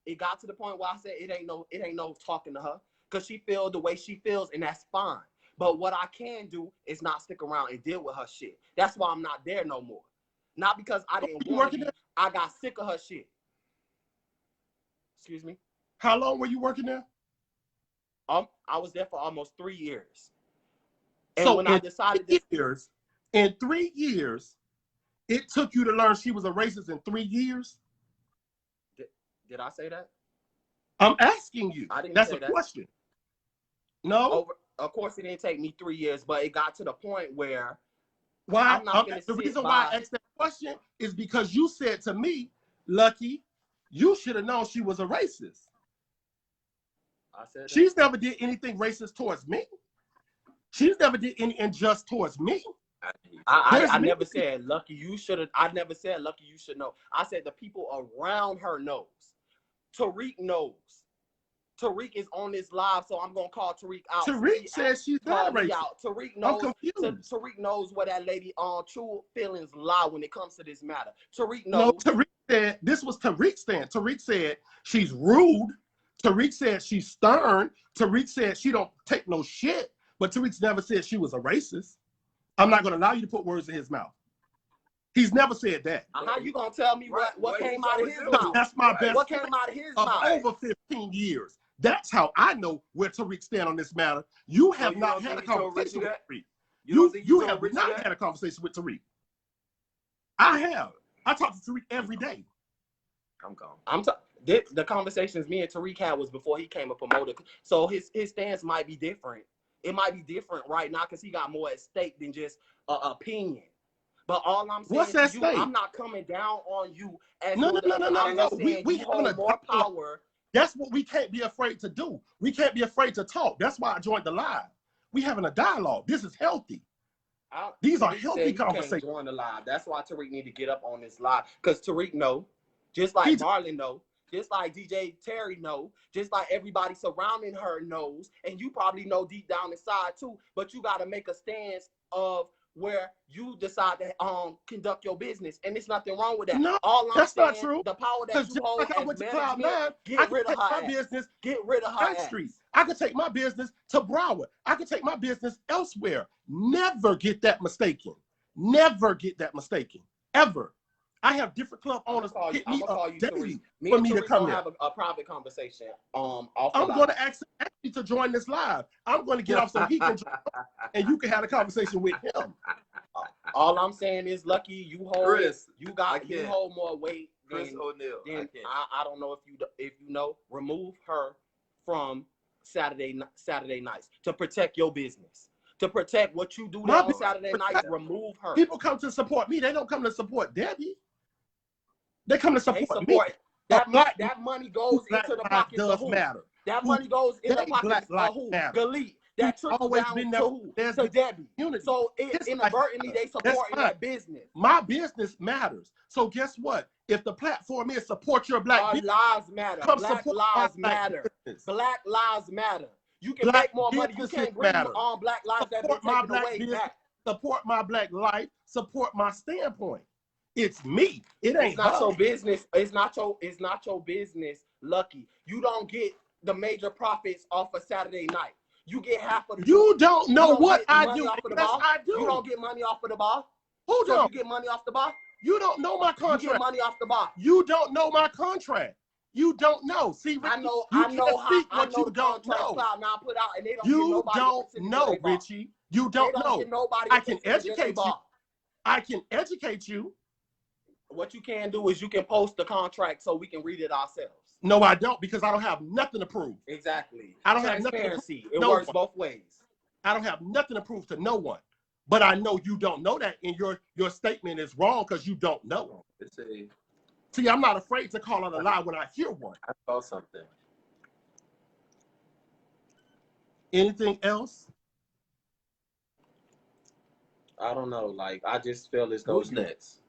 it got to the point where I said it ain't no talking to her. because she feels the way she feels, and that's fine. But what I can do is not stick around and deal with her shit. That's why I'm not there no more. Not because I didn't want to be. I got sick of her shit. Excuse me? How long were you working there? I was there for almost 3 years. And so when I decided in 3 years, it took you to learn she was a racist in 3 years? Did I say that? I'm asking you. I didn't That's say a that. question. No? Of course, it didn't take me 3 years, but it got to the point where Why? The reason why I asked that question is because you said to me, Lucky, you should have known she was a racist. I said that. She's never did anything racist towards me. She's never did any unjust towards me. I never said Lucky you should have. I never said Lucky you should know. I said the people around her knows. Tariq knows. Tariq is on this live, so I'm gonna call Tariq out. Tariq says she's not a racist. Tariq knows. I'm confused. Tariq knows where that lady true feelings lie when it comes to this matter. Tariq knows. No, Tariq said this was Tariq's stand. Tariq said she's rude. Tariq said she's stern. Tariq said she don't take no shit. But Tariq never said she was a racist. I'm not gonna allow you to put words in his mouth. He's never said that. How you gonna tell me what came out of his mouth? That's my best. What came out of his mouth? Over 15 years. That's how I know where Tariq stand on this matter. You have not had a conversation with Tariq. You have not had a conversation with Tariq. I have. I talk to Tariq every day. I'm gone. The conversations me and Tariq had was before he came a promoter. So his stance might be different. It might be different right now because he got more at stake than just an opinion. But all I'm saying What's at to you, stake? I'm not coming down on you. No. We hold more power. That's what we can't be afraid to do. We can't be afraid to talk. That's why I joined the live. We having a dialogue. This is healthy. These are healthy conversations. Join the live. That's why Tariq need to get up on this live. Because Tariq know, just like Marlon know, just like DJ Terry know, just like everybody surrounding her knows, and you probably know deep down inside too, but you got to make a stance of where you decide to conduct your business, and there's nothing wrong with that. No, that's not true. The power that you hold like as management, get rid of her business. Get rid of her Street. I could take my business to Broward. I could take my business elsewhere. Never get that mistaken. Never get that mistaken. Ever. I have different club owners hit me up daily for me to come here. Have a private conversation. I'm going to ask him to join this live. I'm going to get off so he can join, and you can have a conversation with him. All I'm saying is, Lucky, you hold Chris, you hold more weight than Chris O'Neal. I don't know if you know. Remove her from Saturday nights to protect your business. To protect what you do on Saturday nights, remove her. People come to support me. They don't come to support Debbie. They come to support me. That money goes into the pockets of who? Matter. That money goes in the pockets of who? Galit. That trickles down to who? To Debbie. So inadvertently, they supporting that business. My business matters. So guess what? If the platform is support your black business, lives matter. Black lives matter. Black lives matter. You can make more money. You can't bring on black lives that been taken away back. Support my black life. Support my standpoint. It's me. It's not your business. It's not your business, Lucky. You don't get the major profits off of Saturday night. You get half of the. You don't know what I do. Yes, I do. You don't get money off of the bar. Who don't? You get money off the bar? You don't know my contract. You get money off the bar. You don't know my contract. You don't know. See, Richie, I know the contract now put out, and they don't. You don't know, Richie. You don't know. I can educate you. I can educate you. What you can do is you can post the contract so we can read it ourselves. No, I don't, because I don't have nothing to prove. Exactly. I don't have nothing to prove. It works both ways. I don't have nothing to prove to no one. But I know you don't know that, and your statement is wrong because you don't know. See, I'm not afraid to call out a lie when I hear one. I saw something. Anything else? I don't know. Like, I just feel as though who's next.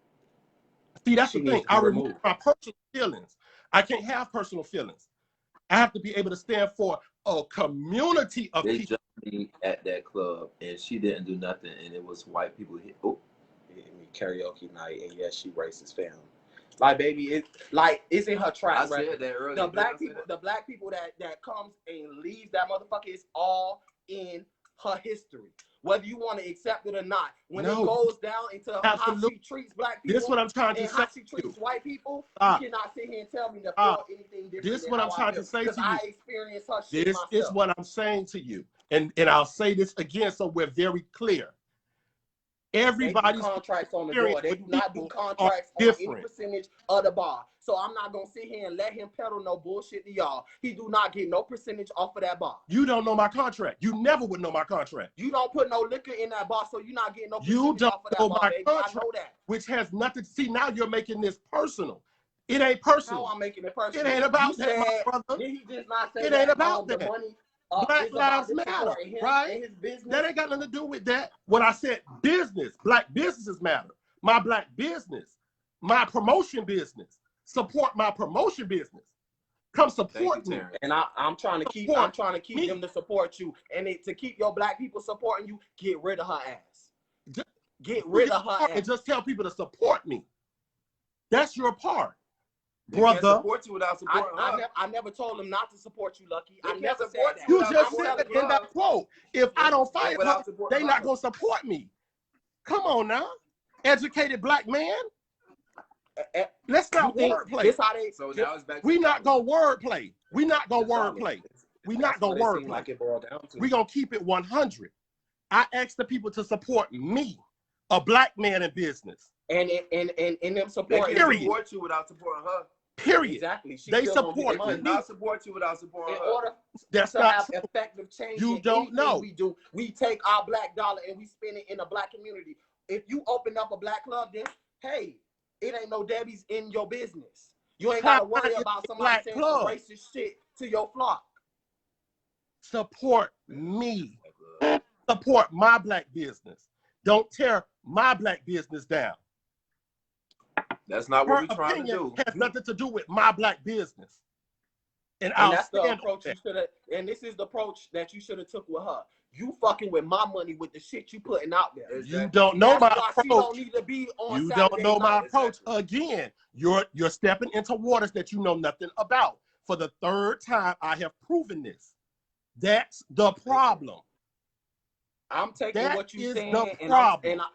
See, that's the thing. I remove my personal feelings. I can't have personal feelings. I have to be able to stand for a community of people. They jumped me at that club, and she didn't do nothing, and it was white people here. Karaoke night, and yes, she racist, fam. Like, baby, it's in her track I record. said that earlier. The black people that comes and leaves that motherfucker is all in her history. Whether you want to accept it or not, when it goes down into how she treats black people, this is what I'm trying to and say how she treats white people, you cannot sit here and tell me to feel anything different. This is what I'm trying to say to you. Because I experienced her shit this myself. is what I'm saying to you, and I'll say this again so we're very clear. Everybody's contracts on the door. They do not do contracts on any percentage of the bar. So I'm not gonna sit here and let him peddle no bullshit to y'all. He do not get no percentage off of that bar. You don't know my contract. You never would know my contract. You don't put no liquor in that bar, so you're not getting no percentage you don't off of that know bar, my baby. contract, I know that. Which has nothing to see. Now you're making this personal. It ain't personal. How I'm making it personal? It ain't about that, my brother. Did he just not say it ain't about that. The money, Black Lives Matter, right? That ain't got nothing to do with that. When I said business, black businesses matter. My black business, my promotion business, support my promotion business. Come support me. And I'm trying to keep them to support you. And to keep your black people supporting you, get rid of her ass. Get rid of her ass. And just tell people to support me. That's your part. Brother, support you without supporting her. I never told him not to support you, Lucky. I They never support said that. You just said it in that quote. If I don't fight her, they not gonna support me. Come on now, educated black man. Let's not wordplay. This how they. So now it's back. We not gonna wordplay. We not gonna wordplay. We not gonna wordplay. Like it boiled down to. We gonna keep it 100. I asked the people to support me, a black man in business. And them support. They can't support you without supporting her. Period. Exactly. They support me. Not support you without supporting her. In order That's to not have effective change, you don't know. We do. We take our black dollar and we spend it in a black community. If you open up a black club, then hey, it ain't no Debbie's in your business. You ain't gotta worry about somebody saying some racist shit to your flock. Support me. Support my black business. Don't tear my black business down. That's not what we're trying to do. Has nothing to do with my black business. And that's the approach you should have. And this is the approach that you should have took with her. You fucking with my money with the shit you putting out there. Exactly. You don't know my approach. She don't need to be on you Saturday don't know my night. approach. Again, you're stepping into waters that you know nothing about. For the third time, I have proven this. That's the problem. I'm taking what you saying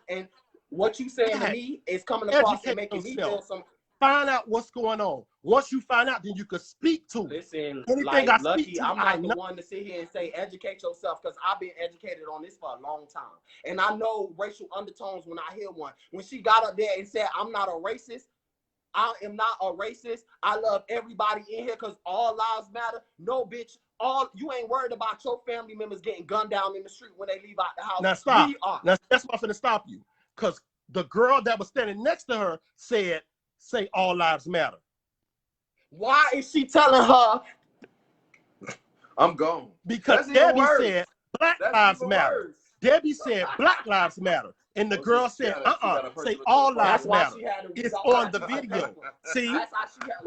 and what you saying to me is coming across and making me feel some. Find out what's going on. Once you find out, then you can speak to it. Listen, anything like, I Lucky, speak to, I'm not the one to sit here and say educate yourself because I've been educated on this for a long time. And I know racial undertones when I hear one. When she got up there and said, I'm not a racist, I am not a racist. I love everybody in here because all lives matter. No, bitch. You ain't worried about your family members getting gunned down in the street when they leave out the house. Now stop. We are. Now, that's why I'm going to stop you. Because the girl that was standing next to her said, say all lives matter. Why is she telling her? I'm gone. Because Debbie said Black Lives Matter. Debbie said Black Lives Matter. And the girl said, say all lives matter. It's on the video. See,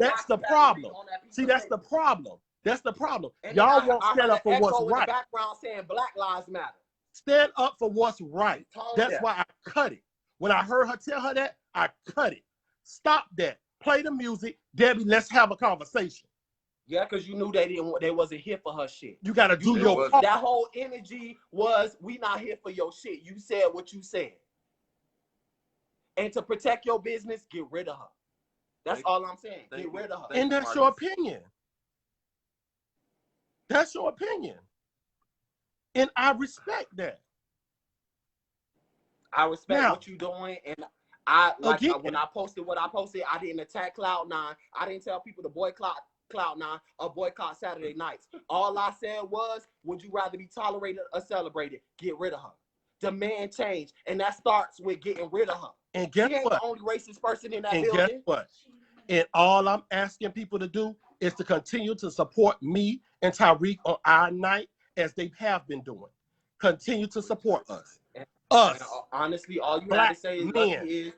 that's the problem. See, that's the problem. That's the problem. Y'all won't stand up for what's right. Background saying Black Lives Matter. Stand up for what's right. That's why I cut it. When I heard her tell her that, I cut it. Stop that. Play the music. Debbie, let's have a conversation. Yeah, because you knew they wasn't here for her shit. You got to do your part. That whole energy was, we not here for your shit. You said what you said. And to protect your business, get rid of her. That's all I'm saying. Get rid of her. And that's your opinion. That's your opinion. And I respect that. I respect what you're doing. And when I posted what I posted, I didn't attack Cloud9. I didn't tell people to boycott Cloud9 or boycott Saturday nights. All I said was, would you rather be tolerated or celebrated? Get rid of her. Demand change. And that starts with getting rid of her. And guess she ain't what? the only racist person in that and building. Guess what? And all I'm asking people to do is to continue to support me and Tyreek on our night as they have been doing. Continue to support us. And honestly, all you have to say is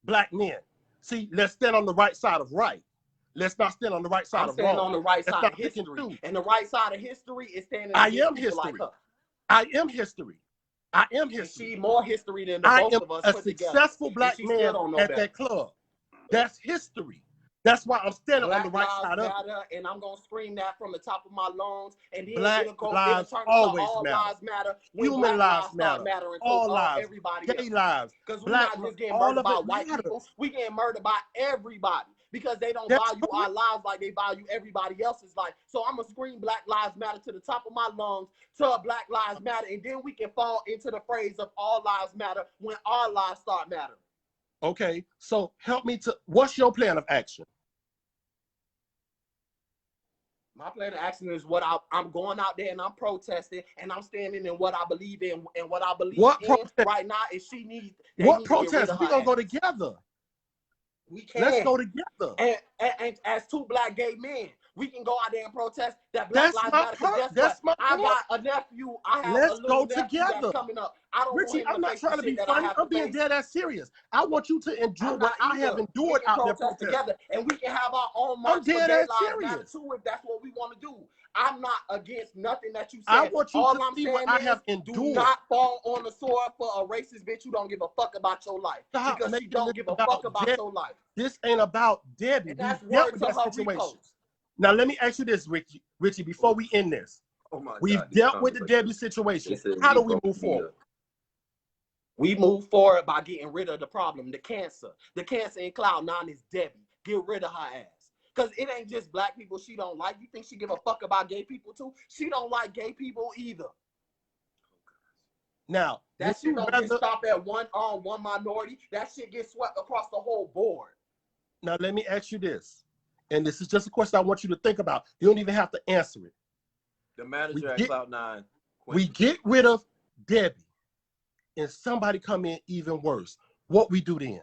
black men. See, let's stand on the right side of right. Let's not stand on the right side of wrong. On the right side of history. And the right side of history is standing against people like her. I am history. I am history. She more history than the both of us put together. I am a successful black man at that club. That's history. That's why I'm standing on the Black right side lives of it. matter, and I'm gonna scream that from the top of my lungs, and then Black it'll lives turn into always all matter. lives matter when Human black lives start matter. mattering to All lives. everybody Gay else. lives. Because we're Black not just getting all murdered of by it white matters. people, we getting murdered by everybody because they don't That's value our lives like they value everybody else's life. So I'm gonna scream Black Lives Matter to the top of my lungs to Black Lives Matter, and then we can fall into the phrase of all lives matter when our lives start mattering. Okay, so help me to. What's your plan of action? My plan of action is what I'm going out there and I'm protesting and I'm standing in what I believe in, and what I believe right now is they need to get rid of We her gonna go ass. together. We can. Let's go together. And as two black gay men, we can go out there and protest that Black That's Lives my Matter. part. Guess what? I point. got a nephew. I have Let's a little go nephew together. that's coming up. I don't Richie, want him I'm not face trying the to be shit that I funny. have I'm to being face. dead ass serious. I want you to endure I'm what not I have either. We endured can out there protest protesting. together, and we can have our own march I'm for dead Gay ass Lives Matter serious. too, if that's what we want to do. I'm not against nothing that you said. I want you All to I'm see saying what I is, have do endured. not fall on the sword for a racist bitch who don't give a fuck about your life. Stop because she making don't this give a about fuck about Debbie. your life. This ain't about Debbie. And We that's dealt word with to that her situation. repost. Now let me ask you this, Richie, before we end this. Oh my We've God, dealt with the Debbie situation. How do we move forward? We move forward by getting rid of the problem, the cancer. The cancer in Cloud9 is Debbie. Get rid of her ass. Because it ain't just black people she don't like. You think she give a fuck about gay people too? She don't like gay people either. Now, that shit don't just stop at one minority. That shit gets swept across the whole board. Now, let me ask you this. And this is just a question I want you to think about. You don't even have to answer it. The manager at Cloud9. We get rid of Debbie and somebody come in even worse. What we do then?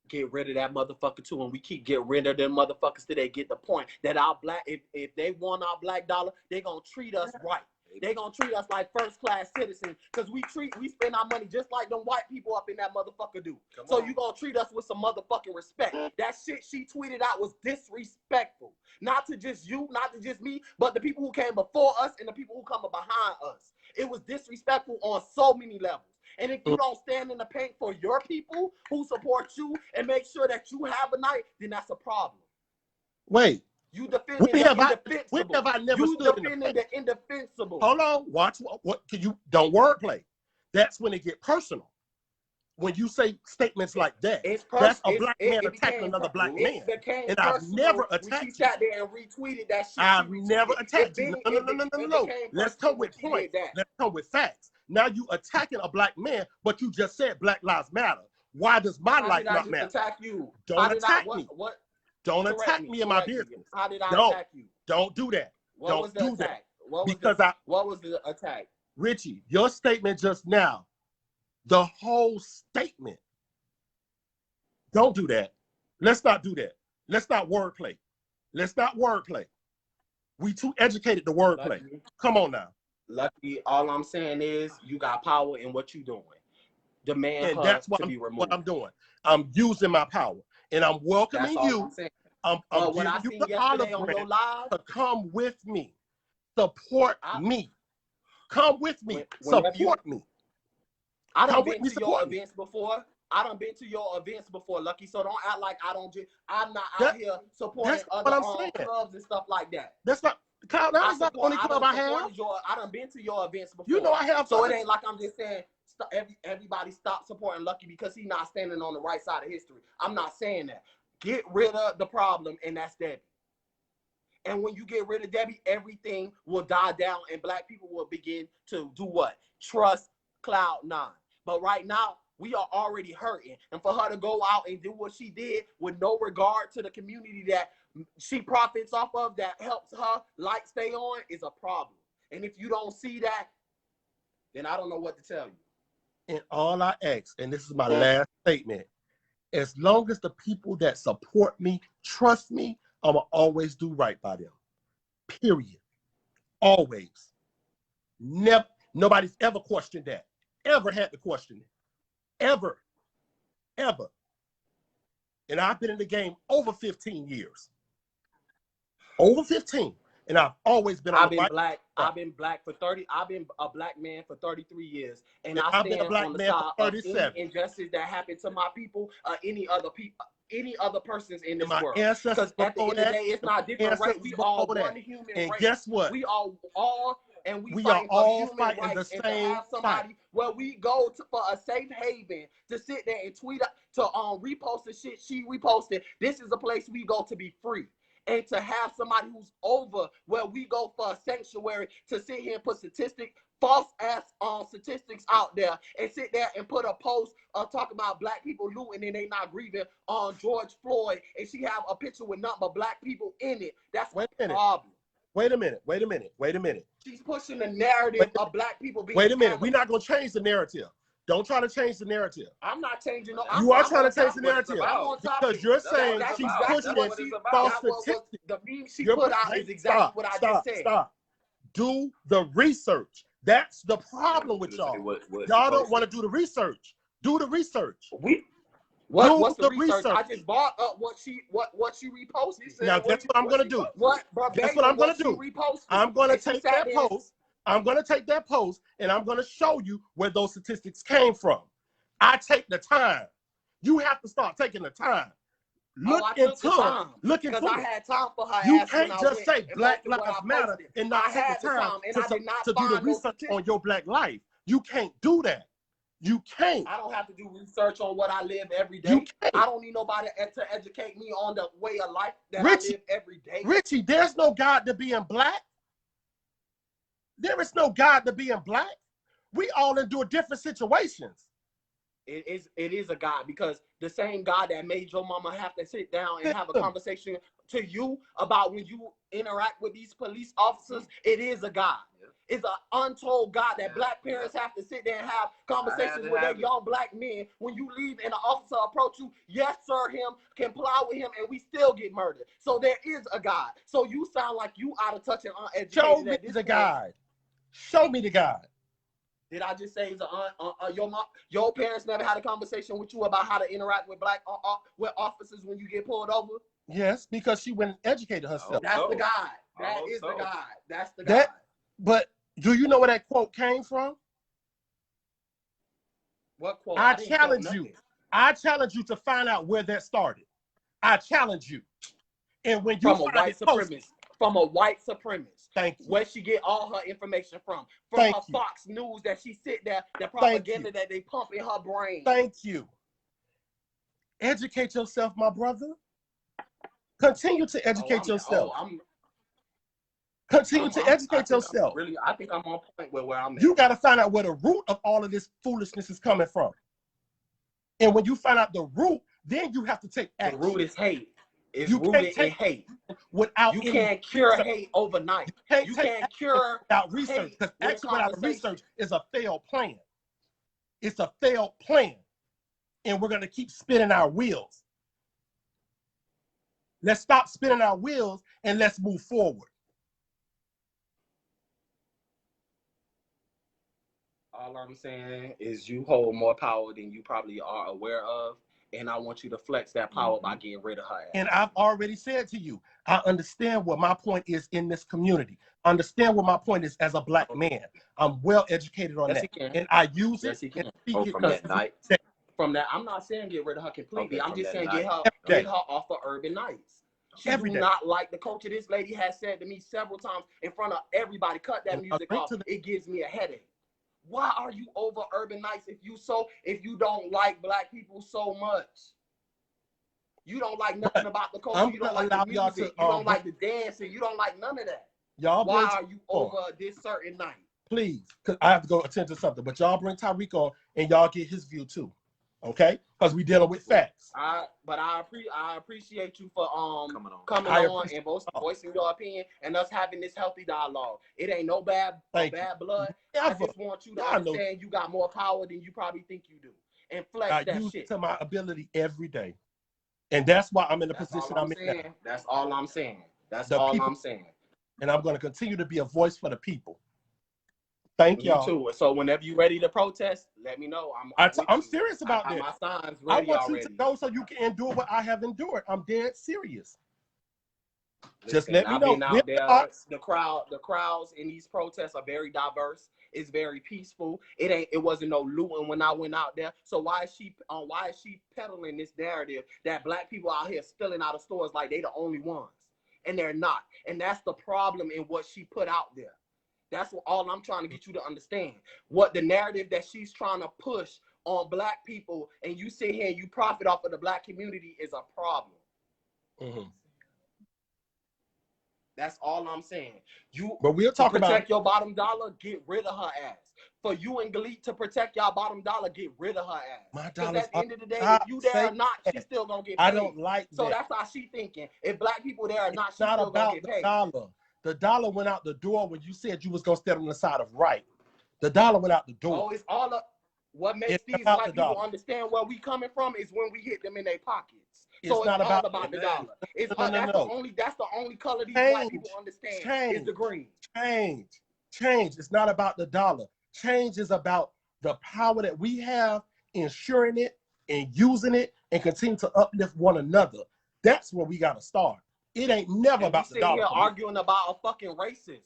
Get rid of that motherfucker too, and we keep getting rid of them motherfuckers till they get the point that our black, if they want our black dollar, they gonna treat us right. They gonna treat us like first class citizens, because we spend our money just like them white people up in that motherfucker do. So you gonna treat us with some motherfucking respect. That shit she tweeted out was disrespectful. Not to just you, not to just me, but the people who came before us and the people who come behind us. It was disrespectful on so many levels. And if you don't stand in the paint for your people who support you and make sure that you have a night, then that's a problem. Wait. You defending the indefensible. When have I never you stood defending the indefensible. Hold on. Watch what can you don't wordplay. That's when it get personal. When you say statements like that, that's a black man attacking another black man. And I've never attacked you. She sat there and retweeted that shit. I've never attacked you. No. Let's come with points. Let's come with facts. Now you attacking a black man, but you just said Black Lives Matter. Why does my life not matter? Attack you? Don't attack me. Don't attack me in my business. How did I attack you? Don't do that. What Don't was do that. What was the attack? Richie, your statement just now, the whole statement. Don't do that. Let's not do that. Let's not wordplay. Let's not wordplay. We too educated to wordplay. Come on now. Lucky, all I'm saying is you got power in what you're doing. Demand and that's what I'm doing. I'm using my power. And I'm welcoming you. I'm giving you the olive branch to come with me. Support me. Come with me. Support me. I done been to your events before. Lucky. So don't act like I'm not out here supporting other clubs and stuff like that. That's not Cloud9 not the only club I have. I done been to your events before. You know I have. So it ain't like I'm just saying everybody stop supporting Lucky because he's not standing on the right side of history. I'm not saying that. Get rid of the problem, and that's Debbie. And when you get rid of Debbie, everything will die down, and black people will begin to do what? Trust Cloud9. But right now, we are already hurting. And for her to go out and do what she did with no regard to the community that she profits off of, that helps her light stay on, is a problem. And if you don't see that, then I don't know what to tell you. And all I ask, and this is my last statement, as long as the people that support me, trust me, I'm going to always do right by them. Period. Always. Never. Nobody's ever questioned that. Ever had to question it. Ever. Ever. And I've been in the game over 15 years. Over 15. And I've always been I've been black for 30. I've been a black man for 33 years. And I stand on the side of any injustice that happened to my people, any other people, any other persons in this my world. ancestors Because at the end before of the that, day, it's not different race. We all one human and race. guess what? We all and we We are fighting for all human fighting the rights, and to same have somebody where we go to for a safe haven to sit there and tweet to repost the shit she reposted. This is a place we go to be free. And to have somebody who's over where we go for a sanctuary to sit here and put false ass statistics out there and sit there and put a post talk about black people looting and they not grieving on George Floyd, and she have a picture with nothing but black people in it. That's a problem. Wait a minute. She's pushing the narrative of black people being Wait a minute. scandalous. We're not going to change the narrative. Don't try to change the narrative. I'm not changing. You are trying to change the narrative because you're saying she's pushing false statistics. The meme she put out is exactly what I just said. Stop. Do the research. That's the problem with y'all. Y'all don't want to do the research. Do the research. What's the research? I just brought up what she reposted. Now that's what I'm gonna do. That's what I'm gonna do. I'm gonna take that post. I'm gonna take that post and I'm gonna show you where those statistics came from. I take the time. You have to start taking the time. Look into it. Because I had time for her. You can't just say Black Lives Matter and not take the time to do the research on your black life. You can't do that. You can't. I don't have to do research on what I live every day. I don't need nobody to educate me on the way of life that I live every day. Richie, there's no God to being black. There is no God to being black. We all endure different situations. It is a God, because the same God that made your mama have to sit down and have a conversation to you about when you interact with these police officers, it is a God. It's an untold God that black parents have to sit there and have conversations with their young black men. When you leave and the officer approach you, yes, sir, him, comply with him, and we still get murdered. So there is a God. So you sound like you out of touch and uneducated. Show me the God. Show me the God. Did I just say your parents never had a conversation with you about how to interact with with officers when you get pulled over? Yes, because she went and educated herself. That's the God. That is the God. That's the God. But do you know where that quote came from? What quote? I challenge you. I challenge you to find out where that started. I challenge you. And when you from a white supremacist. Thank you. Where she get all her information from her Fox News that she sit there, the propaganda that they pump in her brain. Thank you. Educate yourself, my brother. Continue to educate yourself. Continue to educate yourself. I think I'm on point with where I'm at. You got to find out where the root of all of this foolishness is coming from. And when you find out the root, then you have to take action. The root is hate. It's rooted in hate. You can't cure hate overnight. You can't cure without research, because action without research is a failed plan. It's a failed plan. And we're going to keep spinning our wheels. Let's stop spinning our wheels and let's move forward. All I'm saying is you hold more power than you probably are aware of. And I want you to flex that power by getting rid of her ass. And I've already said to you, I understand what my point is in this community. Understand what my point is as a black man. I'm well educated on that. And I use it. From that, I'm not saying get rid of her completely. I'm just saying get her off of Urban Nights. She do not like the culture. This lady has said to me several times in front of everybody, cut that music off. It gives me a headache. Why are you over Urban Nights if you don't like black people so much? You don't like nothing about the culture. You don't like the music. You don't like the dancing. You don't like none of that. Why are you over this certain night? Please, because I have to go attend to something. But y'all bring Tyreek on and y'all get his view too. Okay? Because we dealing with facts. But I appreciate you for coming on and voicing your opinion and us having this healthy dialogue. It ain't no bad blood. I just want you to understand you got more power than you probably think you do. And flex that shit. To my ability every day. And that's why I'm in the position I'm in now. That's all I'm saying. That's all I'm saying. And I'm going to continue to be a voice for the people. Thank y'all. Too. So whenever you're ready to protest, let me know. I'm serious about that. My signs ready I want you to go so you can endure what I have endured. I'm dead serious. Just Listen, let me I've know. been We're out there. arts. The crowds in these protests are very diverse. It's very peaceful. It wasn't no looting when I went out there. So why is she peddling this narrative that black people out here stealing out of stores like they the only ones? And they're not. And that's the problem in what she put out there. That's all I'm trying to get you to understand. What the narrative that she's trying to push on black people, and you sit here and you profit off of the black community is a problem. Mm-hmm. That's all I'm saying. But we'll talk about protect your bottom dollar, get rid of her ass. For you and Galit to protect y'all bottom dollar, get rid of her ass. my Because dollars. at the end of the day, if you there or not, she's still gonna get paid. I don't like so that. that's how she thinking. If black people there or not, she's Not still gonna about get the paid. dollar. The dollar went out the door when you said you was gonna stand on the side of right. The dollar went out the door. Oh, it's all up. What makes these black people understand where we coming from is when we hit them in their pockets. So it's not all about the dollar. It's that's the only color these black people understand is the green. Change. It's not about the dollar. Change is about the power that we have, ensuring it and using it and continue to uplift one another. That's where we gotta start. It ain't never about the dollar. Here arguing about a fucking racist.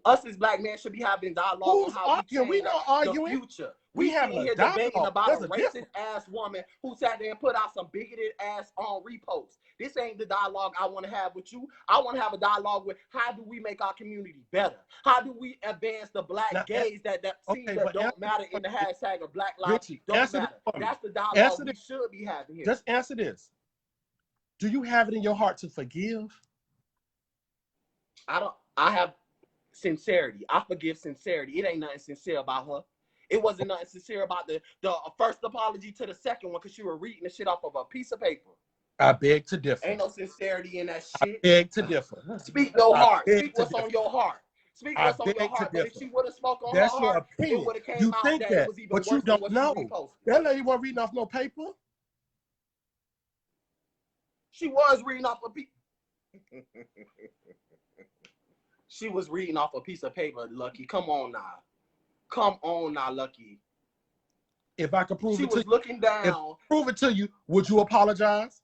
Us as black men should be having dialogue on how we not arguing. The future. We having here a dialogue. debating about There's a a racist ass woman who sat there and put out some bigoted ass on reposts. This ain't the dialogue I want to have with you. I want to have a dialogue with how do we make our community better? How do we advance the black gays that don't matter in the hashtag of Black Lives don't matter? That's the dialogue we should be having here. Just answer this. Do you have it in your heart to forgive? I have sincerity. I forgive sincerity. It ain't nothing sincere about her. It wasn't nothing sincere about the first apology to the second one because she was reading the shit off of a piece of paper. I beg to differ. Ain't no sincerity in that shit. I beg to differ. Speak your heart. Speak what's on your heart. Speak what's on your heart. But if she would have spoken on her heart, it would have came out that it was even worse than what she reposted. That lady wasn't reading off no paper. She was reading off a piece. She was reading off a piece of paper, Lucky. Come on now, Lucky. If I could prove it to you. She was looking down. Prove it to you, would you apologize?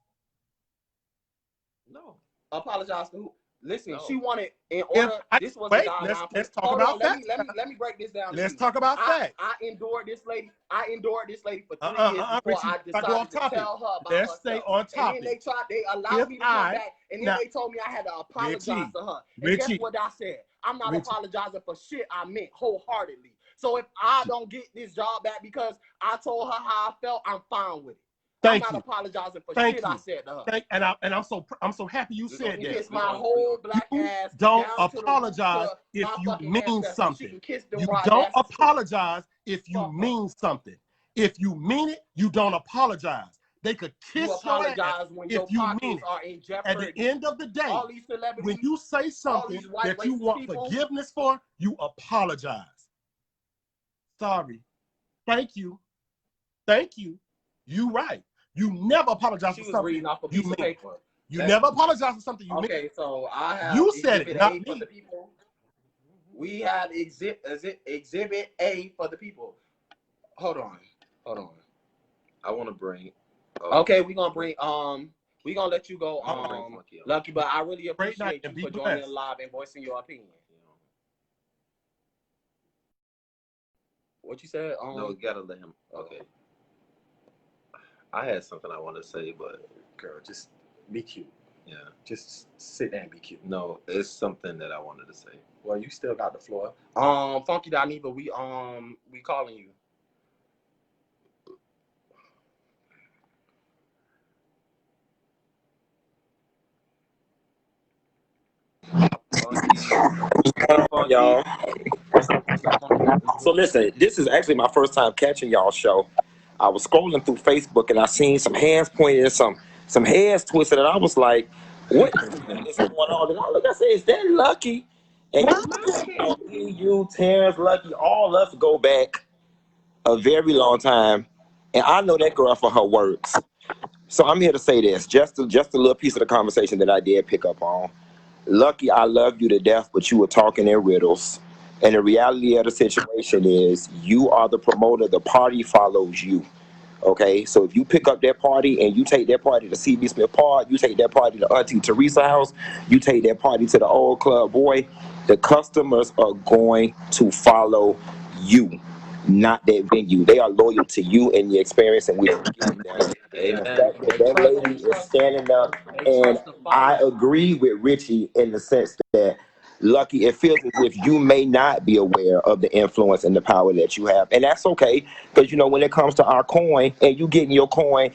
No. Apologize to who? Listen, she wanted in order. This was a guideline. Let's talk about facts. Let me break this down. Let's talk about facts. I endured this lady. For 3 years before I decided to tell her about Let's stay on topic. And then they allowed me to come back, and then they told me I had to apologize to her. And guess what I said? I'm not apologizing for shit I meant wholeheartedly. So if I don't get this job back because I told her how I felt, I'm fine with it. I'm not apologizing for shit I said to her. I'm so happy you said that. Kiss my whole black ass. Don't apologize if you mean something. You don't apologize if you mean something. If you mean it, you don't apologize. They could kiss your ass if you mean it. At the end of the day, when you say something that you want forgiveness for, you apologize. Sorry. Thank you. You right. You never apologize for something you mean. You never apologize for something you mean. Okay, so I have you said it, not me. me. For the people. We have exhibit A for the people. Hold on. I want to bring. Okay, we're gonna bring. We're gonna let you go. Lucky, but I really appreciate you for joining live and voicing your opinion. What you said? No, you gotta let him. Okay. I had something I wanted to say, but girl, just be cute. Yeah. Just sit there and be cute. No, it's something that I wanted to say. Well, you still got the floor. Funky Dineva, we calling you. Y'all. So listen, this is actually my first time catching y'all show. I was scrolling through Facebook and I seen some hands pointed and some heads twisted, and I was like, "What is going on?" And I look, I said, "Is that Lucky?" And you, Terrence, Lucky, all of us go back a very long time, and I know that girl for her works. So I'm here to say this, just a little piece of the conversation that I did pick up on. Lucky, I love you to death, but you were talking in riddles. And the reality of the situation is you are the promoter. The party follows you. Okay, so if you pick up that party and you take that party to CB Smith Park, you take that party to Auntie Teresa house, you take that party to the old club boy, the customers are going to follow you, not that venue. They are loyal to you and your experience, and we don't give a damn. And the Amen. fact that that lady is standing up, and I agree with Richie in the sense that Lucky, it feels as if you may not be aware of the influence and the power that you have, and that's okay because when it comes to our coin and you getting your coin,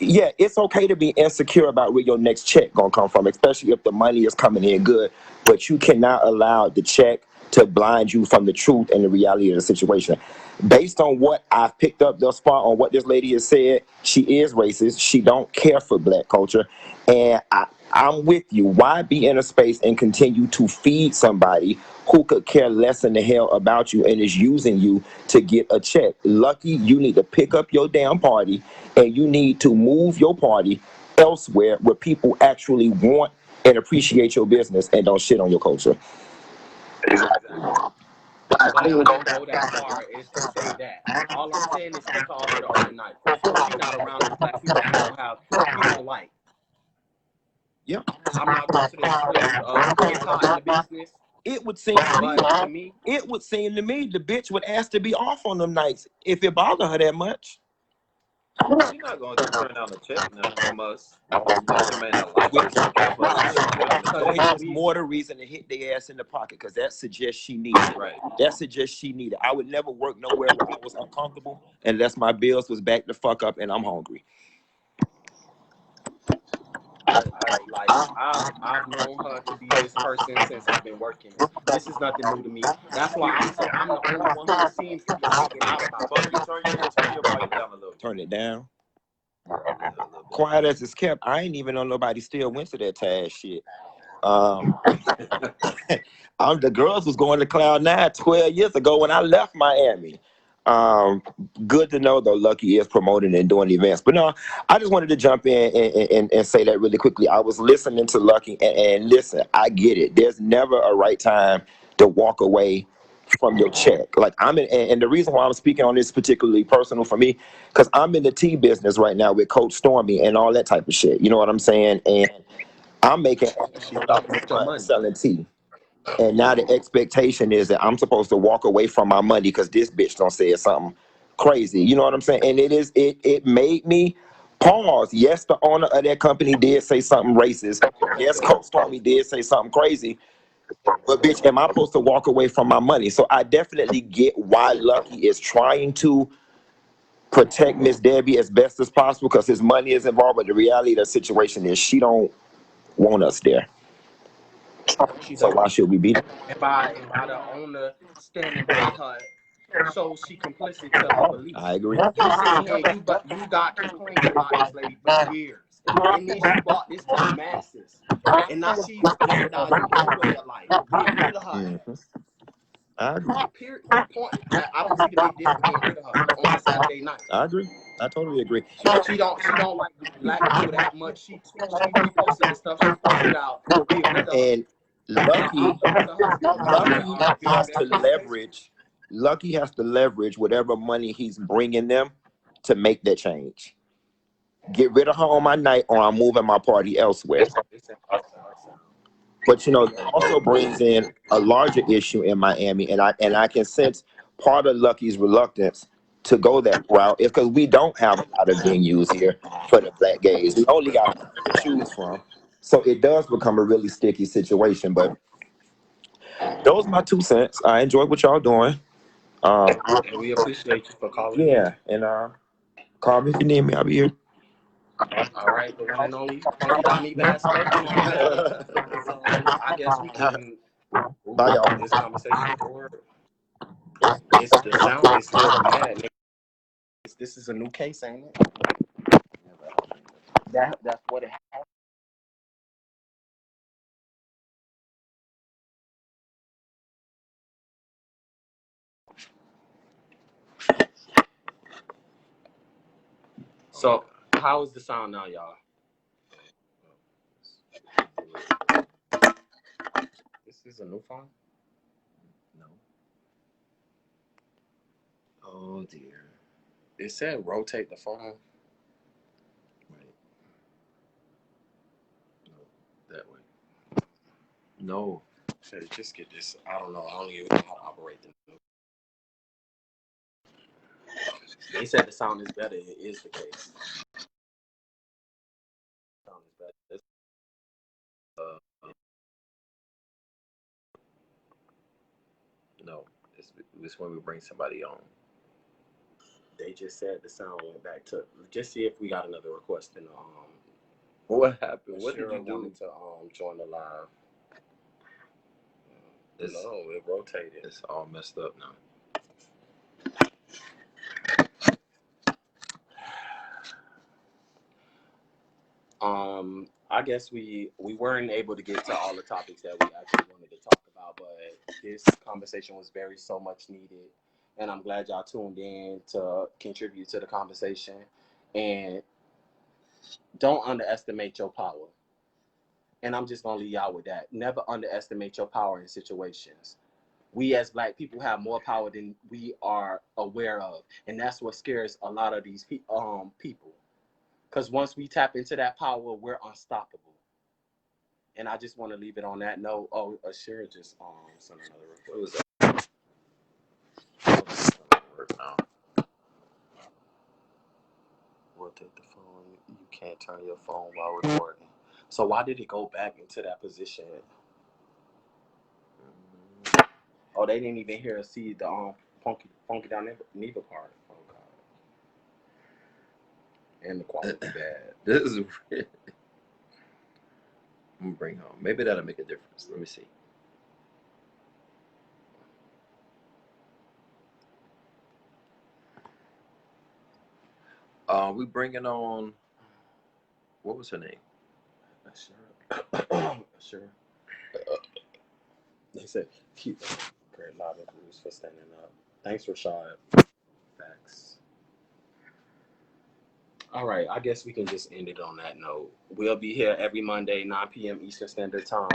yeah, it's okay to be insecure about where your next check gonna come from, especially if the money is coming in good. But you cannot allow the check to blind you from the truth and the reality of the situation. Based on what I've picked up thus far on what this lady has said, she is racist. She don't care for black culture, and I'm with you. Why be in a space and continue to feed somebody who could care less in the hell about you and is using you to get a check? Lucky, you need to pick up your damn party and you need to move your party elsewhere where people actually want and appreciate your business and don't shit on your culture. Exactly. But I didn't go that far as to say that. All I'm saying is he called her the urban night. For sure, she's not around those black people he don't like. Yeah. I'm not going to the extreme of it's hot in the business, It would seem to me, but to me, the bitch would ask to be off on them nights if it bothered her that much. She's not going to turn down a check now from us. She may not like Which, us, but guess what? She's going to turn down a check. is more the reason to hit their ass in the pocket because that suggests she needed it. Right. That suggests she needed it. I would never work nowhere where I was uncomfortable unless my bills was back the fuck up and I'm hungry. I've known her to be this person since I've been working. This is nothing new to me. That's why I'm saying I'm the only one who seems to be hanging out in my Bucky, bubble. turn your volume down a little. Turn it down. A little bit. Quiet as it's kept. I ain't even know nobody still went to that Taz shit. Um, the girls was going to Cloud 9 12 years ago when I left Miami. Good to know though, Lucky is promoting and doing events. But no, I just wanted to jump in and say that really quickly. I was listening to Lucky and listen, I get it. There's never a right time to walk away from your check. Like I'm in, and the reason why I'm speaking on this particularly personal for me, because I'm in the tea business right now with Coach Stormy and all that type of shit. You know what I'm saying? And I'm making She fucking with your money. selling tea. And now the expectation is that I'm supposed to walk away from my money because this bitch don't say something crazy. You know what I'm saying? And it made me pause. Yes, the owner of that company did say something racist. Yes, Coach Stormy did say something crazy. But bitch, am I supposed to walk away from my money? So I definitely get why Lucky is trying to protect Miss Debbie as best as possible because his money is involved. But the reality of the situation is she don't want us there. She So don't. why should we be there? And by the owner standing by her, so she complicit to her beliefs. I agree. You sitting here, you got complaining about this lady for years, and then she brought this to the masses, and now she's jeopardizing your way of life. Get rid of her ass. I agree. Period. Point. I don't see the big deal with getting rid of her on a Saturday night. I agree. I totally agree. She don't like black people that much. She reposted the stuff she posted out. Get rid of her. And Lucky has to leverage. Lucky has to leverage whatever money he's bringing them to make that change. Get rid of her on my night, or I'm moving my party elsewhere. But that also brings in a larger issue in Miami, and I can sense part of Lucky's reluctance to go that route is because we don't have a lot of venues here for the black gays. We only got one to choose from, so it does become a really sticky situation. But those are my 2 cents. I enjoy what y'all doing. We appreciate you for calling. Yeah, and call me if you need me. I'll be here. All right, the one and only Funky Dineva has spoken. So I guess we can move on this conversation forward. It's the sound is still bad. This is a new case, ain't it? That's what it has. So how is the sound now, y'all? This is a new phone? No. Oh dear. It said rotate the phone. Wait. No, that way. No. Should just get this. I don't know. I don't even know how to operate them. They said the sound is better. It is the case. Sound is better. No. It's when we bring somebody on. They just said the sound went back to. Just see if we got another request in the What happened? What did Shira you do? wanted to join the live. It's, No, it rotated. It's all messed up now. I guess we weren't able to get to all the topics that we actually wanted to talk about, but this conversation was very so much needed, and I'm glad y'all tuned in to contribute to the conversation. And don't underestimate your power. And I'm just gonna leave y'all with that. Never underestimate your power in situations. We as Black people have more power than we are aware of, and that's what scares a lot of these people. Because once we tap into that power, we're unstoppable. And I just want to leave it on that note. Oh, Shira just sent another request. Work now. Rotate the phone. You can't turn your phone while recording. So why did it go back into that position? Oh, they didn't even hear us see the funky down Dineva part. Oh God. And the quality bad. This is weird. I'm gonna bring home. Maybe that'll make a difference. Let me see. We bringing on. What was her name? Sure. They said keep great lobby Bruce for standing up. Thanks, Rashad. Facts. All right, I guess we can just end it on that note. We'll be here every Monday, 9 p.m. Eastern Standard Time.